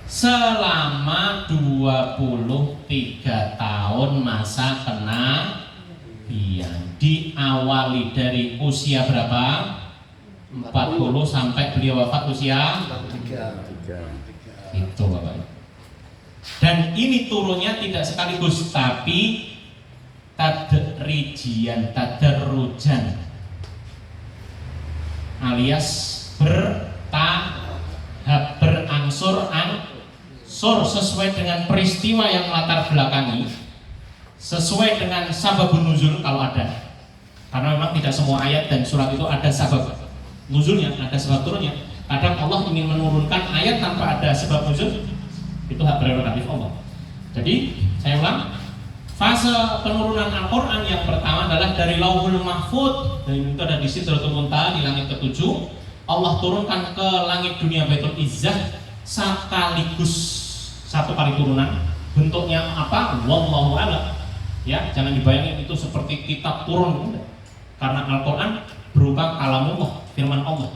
selama 23 tahun masa kenabian, diawali dari usia berapa? 40 sampai beliau wafat usia 3. itu, Bapak. Dan ini turunnya tidak sekaligus, tapi tadrijian, tadarrujan, alias bertahap, berangsur-angsur, sesuai dengan peristiwa yang latar belakangi, sesuai dengan sababun nuzul kalau ada. Karena memang tidak semua ayat dan surat itu ada sabab nuzulnya, ada sebab turunnya. Kadang Allah ingin menurunkan ayat tanpa ada sebab nuzul, itu hak prerogatif Allah. Jadi saya ulang, fase penurunan Al-Quran yang pertama adalah dari Lauhul Mahfud, dan itu ada di Sidratul Muntaha di langit ke-7. Allah turunkan ke langit dunia Baitul Izzah sekaligus, satu kali turunan. Bentuknya apa? Wallahu a'lam. Ya, jangan dibayangin itu seperti kitab turun, karena Al-Quran berupa kalamullah, firman Allah.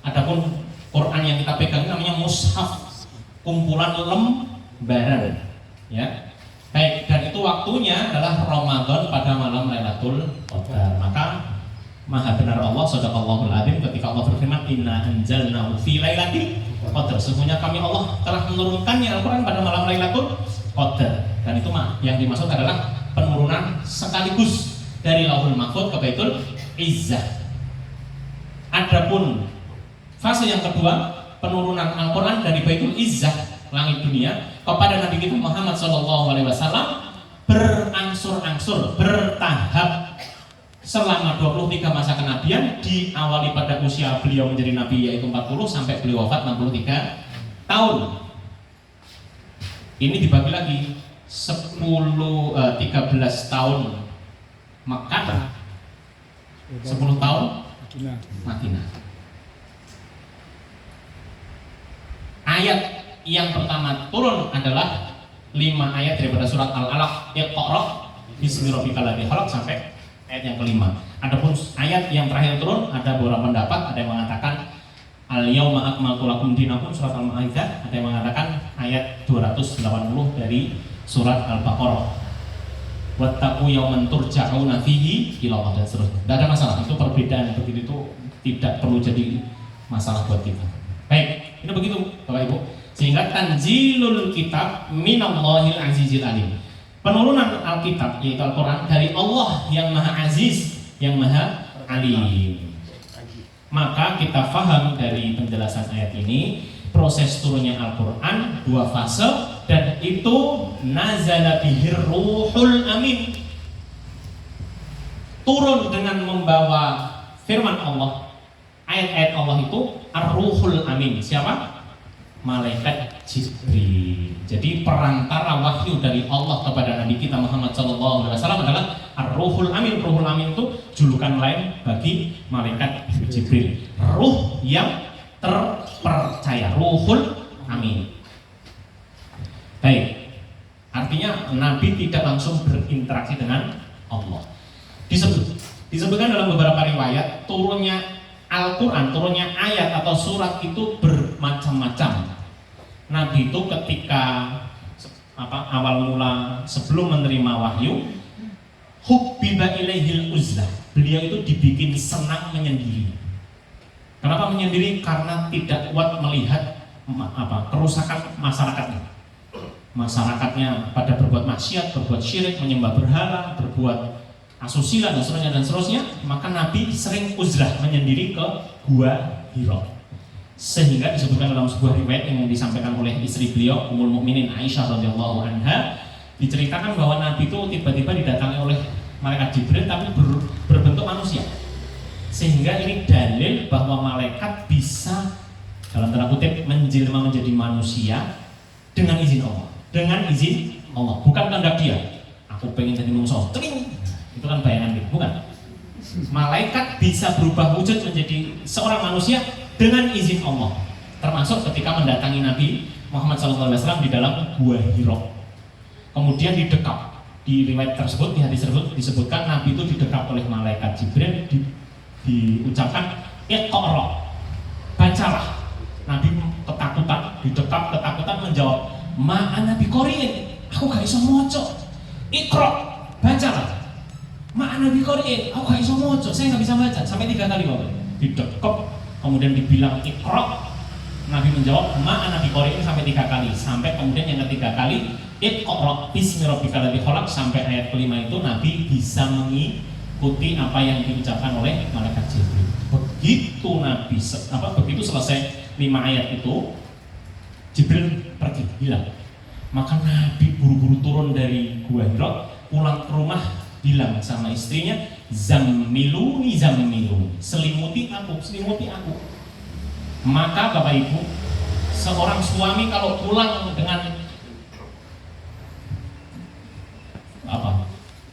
Adapun Quran yang kita pegang namanya mushaf, kumpulan lembaran, ya. Baik, dan itu waktunya adalah Ramadan pada malam Lailatul Qadar. Maka maha benar Allah, shadaqallahul adzim, ketika Allah berfirman, inna anzalnahu fi lailatul qadar. Sesungguhnya kami Allah telah menurunkannya Al-Quran pada malam Lailatul Qadar. Dan itu yang dimaksud adalah penurunan sekaligus dari Lauhul Mahfud ke Baitul Izzah. Adapun fase yang kedua, penurunan Al-Quran dari Baitul Izzah, langit dunia, kepada Nabi kita Muhammad SAW berangsur-angsur, bertahap selama 23 masa kenabian, diawali pada usia beliau menjadi Nabi yaitu 40 sampai beliau wafat 63 tahun. Ini dibagi lagi 13 tahun Makkah, 10 tahun Madinah. Ayat yang pertama turun adalah 5 ayat daripada surat Al-Alaq, Iqra bismi rabbikal ladzi khalaq, sampai ayat yang kelima. Adapun ayat yang terakhir turun ada beberapa pendapat, ada yang mengatakan al-yauma akmaltu lakum dinakum, surat Al-Maidah, ada yang mengatakan ayat 280 dari surat Al-Baqarah, wattaqu yauman turja'una fihi ila Allah, dan seterusnya. Tidak ada masalah, itu perbedaan begitu itu tidak perlu jadi masalah buat kita. Baik, ini begitu Bapak Ibu. Sehingga tanzilul kitab minallahil azizil alim, penurunan Alkitab yaitu Al-Quran dari Allah yang maha aziz, yang maha alim. Maka kita faham dari penjelasan ayat ini, proses turunnya Al-Quran 2 fase, dan itu nazala bihir ruhul amin, turun dengan membawa firman Allah, ayat-ayat Allah itu ar-ruhul amin. Siapa? Malaikat Jibril. Jadi perantara wahyu dari Allah kepada Nabi kita Muhammad SAW adalah ar-ruhul amin. Ruhul amin itu julukan lain bagi malaikat Jibril, ruh yang terpercaya, ruhul amin. Baik, artinya Nabi tidak langsung berinteraksi dengan Allah. Disebutkan dalam beberapa riwayat, turunnya Al-Quran, turunnya ayat atau surat itu bermacam-macam. Nabi itu ketika awal mula sebelum menerima wahyu, hubbiba ilaihil uzlah, beliau itu dibikin senang menyendiri. Kenapa menyendiri? Karena tidak kuat melihat kerusakan masyarakatnya. Masyarakatnya pada berbuat maksiat, berbuat syirik, menyembah berhala, berbuat asusila dan seterusnya. Maka Nabi sering uzlah, menyendiri ke Gua Hira. Sehingga disebutkan dalam sebuah riwayat yang disampaikan oleh istri beliau Ummul Mukminin Aisyah radhiyallahu anha, diceritakan bahwa Nabi itu tiba-tiba didatangi oleh malaikat Jibril tapi berbentuk manusia. Sehingga ini dalil bahwa malaikat bisa dalam tanda kutip menjelma menjadi manusia dengan izin Allah. Dengan izin Allah, bukan kehendak dia. Aku pengen jadi manusia, itu kan bayangan dia, bukan. Malaikat bisa berubah wujud menjadi seorang manusia dengan izin Allah, termasuk ketika mendatangi Nabi Muhammad SAW di dalam Gua Hira. Kemudian didekap. Di riwayat tersebut, di hadis tersebut disebutkan Nabi itu didekap oleh malaikat Jibril, diucapkan Iqra, bacalah. Nabi ketakutan menjawab, ma'ana biqori'in, aku gak iso maca. Iqra, bacalah. Ma'ana biqori'in, aku gak iso maca, saya gak bisa baca. Sampai 3 kali Bapak. Didekap, kemudian dibilang Iqra. Nabi menjawab, ma'ana biqori'in sampai 3 kali. Sampai kemudian yang ketiga kali, Iqra bismi rabbikal ladzi khalaq, sampai ayat kelima itu Nabi bisa mengikuti apa yang diucapkan oleh malaikat Jibril. Begitu selesai 5 ayat itu, Jibril pergi, hilang. Maka Nabi buru-buru turun dari Gua Hira, pulang ke rumah, bilang sama istrinya, zammiluni, selimuti aku. Maka Bapak Ibu, seorang suami kalau pulang dengan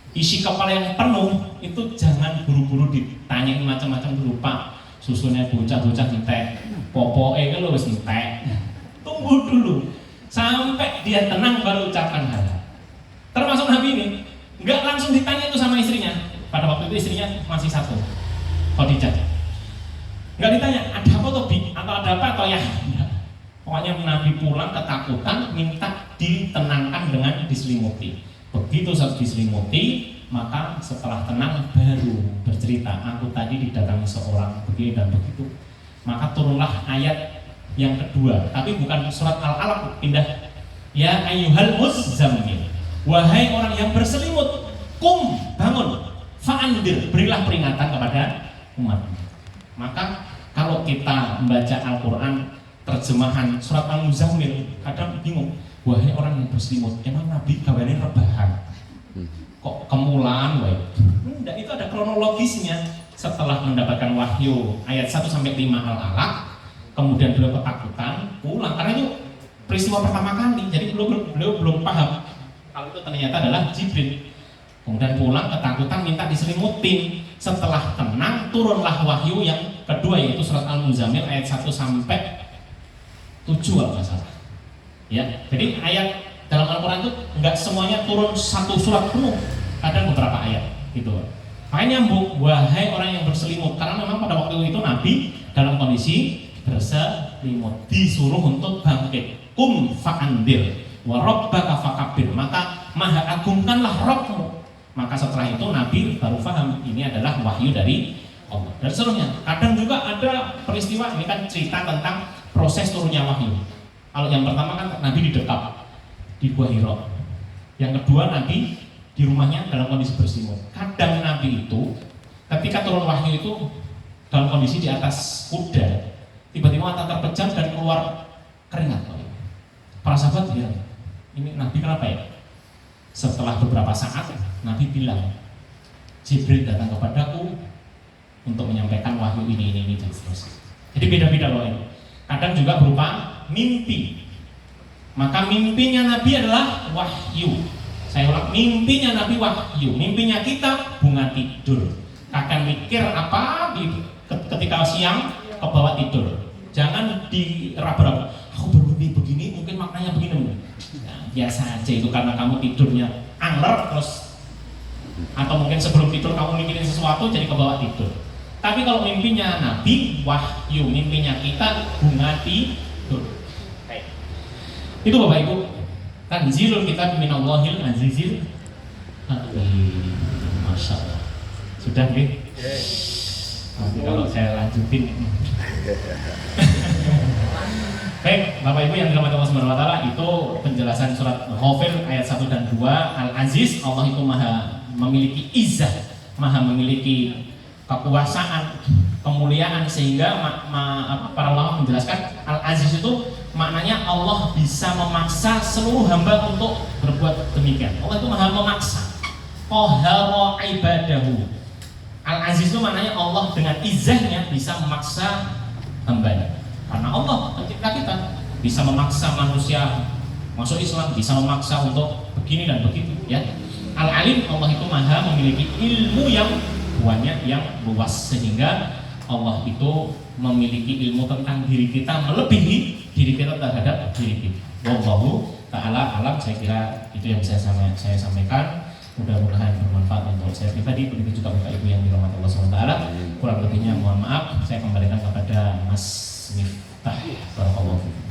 isi kepala yang penuh, itu jangan buru-buru ditanyain macam-macam dulu, Pak. Susunya bocah-bocah entek, popoke kan wis entek. Tunggu dulu sampai dia tenang baru ucapkan hal. Termasuk Nabi ini nggak langsung ditanya itu sama istrinya. Pada waktu itu istrinya masih satu, Khadijah. Nggak ditanya ada apa tuh Bi, atau ada apa atau ya. Pokoknya Nabi pulang ketakutan, minta ditenangkan dengan diselimuti. Begitu saat diselimuti, maka setelah tenang baru bercerita, aku tadi didatangi seorang begini dan begitu. Maka turunlah ayat yang kedua, tapi bukan surat Al-Alaq, pindah. Ya ayyuhal muzzammil, wahai orang yang berselimut, kum, bangun, fa'andir, berilah peringatan kepada umat. Maka kalau kita membaca Al-Quran terjemahan surat Al-Muzammil, kadang bingung, wahai orang yang berselimut, emang Nabi kabarnya rebahan? Kok kemulan, enggak, itu ada kronologisnya. Setelah mendapatkan wahyu ayat 1-5 Al-Alaq, kemudian beliau ketakutan, pulang, karena itu peristiwa pertama kali, jadi beliau belum paham kalau itu ternyata adalah Jibril. Kemudian pulang ketakutan, minta diselimutin. Setelah tenang, turunlah wahyu yang kedua, yaitu surat Al-Muzammil ayat 1-7 kalau nggak salah. Ya, jadi ayat dalam Al-Quran itu nggak semuanya turun satu surat penuh, kadang beberapa ayat gitu. Makanya nyambung, wahai orang yang berselimut, karena memang pada waktu itu Nabi dalam kondisi berselimut, disuruh untuk bangkit. Fa'andir wa rabbaka fakabbir, maka maha agungkanlah Rabbmu. Maka setelah itu Nabi baru paham ini adalah wahyu dari Allah. Dan seterusnya. Kadang juga ada peristiwa, ini kan cerita tentang proses turunnya wahyu. Kalau yang pertama kan Nabi didekap di Gua Hira. Yang kedua Nabi di rumahnya dalam kondisi berselimut. Kadang Nabi itu ketika turun wahyu itu dalam kondisi di atas kuda, tiba-tiba mata terpejam dan keluar keringat. Para sahabat bilang, ini Nabi kenapa ya? Setelah beberapa saat Nabi bilang, Jibril datang kepadaku untuk menyampaikan wahyu ini dan seterusnya. Jadi beda-beda loh ini. Kadang juga berupa mimpi. Maka mimpinya Nabi adalah wahyu. Saya ulang, mimpinya Nabi wahyu. Mimpinya kita bunga tidur. Akan mikir apa ketika siang kebawa tidur. Jangan diraba-raba. Aku bermimpi begini, mungkin maknanya begini. Nah, biasa aja itu karena kamu tidurnya angler terus, atau mungkin sebelum tidur kamu mikirin sesuatu jadi kebawa tidur. Tapi kalau mimpinya Nabi wahyu, mimpinya kita bunga tidur. Itu Bapak Ibu, tanzilul kitab minallahil azizil hakim. Masya Allah. Sudah gitu? Nanti kalau saya lanjutin. Baik, Bapak Ibu yang dirahmati Allah Subhanahu wa taala, itu penjelasan surat Ghafir ayat 1 dan 2. Al-Aziz, Allah itu maha memiliki izzah, maha memiliki kekuasaan, kemuliaan, sehingga para ulama menjelaskan Al-Aziz itu maknanya Allah bisa memaksa seluruh hamba untuk berbuat demikian. Allah itu maha memaksa. Qahara ibadahu. Al-Aziz itu maknanya Allah dengan izahnya bisa memaksa hambanya. Karena Allah pencipta kita bisa memaksa manusia masuk Islam, bisa memaksa untuk begini dan begitu, ya. Al-Alim, Allah itu maha memiliki ilmu yang banyak, yang luas, sehingga Allah itu memiliki ilmu tentang diri kita melebihi diri kita terhadap diri kita. Wallahu ta'ala alam. Saya kira itu yang saya sampaikan. Mudah-mudahan bermanfaat untuk saya pribadi, begitu juga Bapak Ibu yang dirahmati Allah SWT. Kurang lebihnya mohon maaf. Saya kembalikan kepada Mas Miftah. Barakallahu fiikum.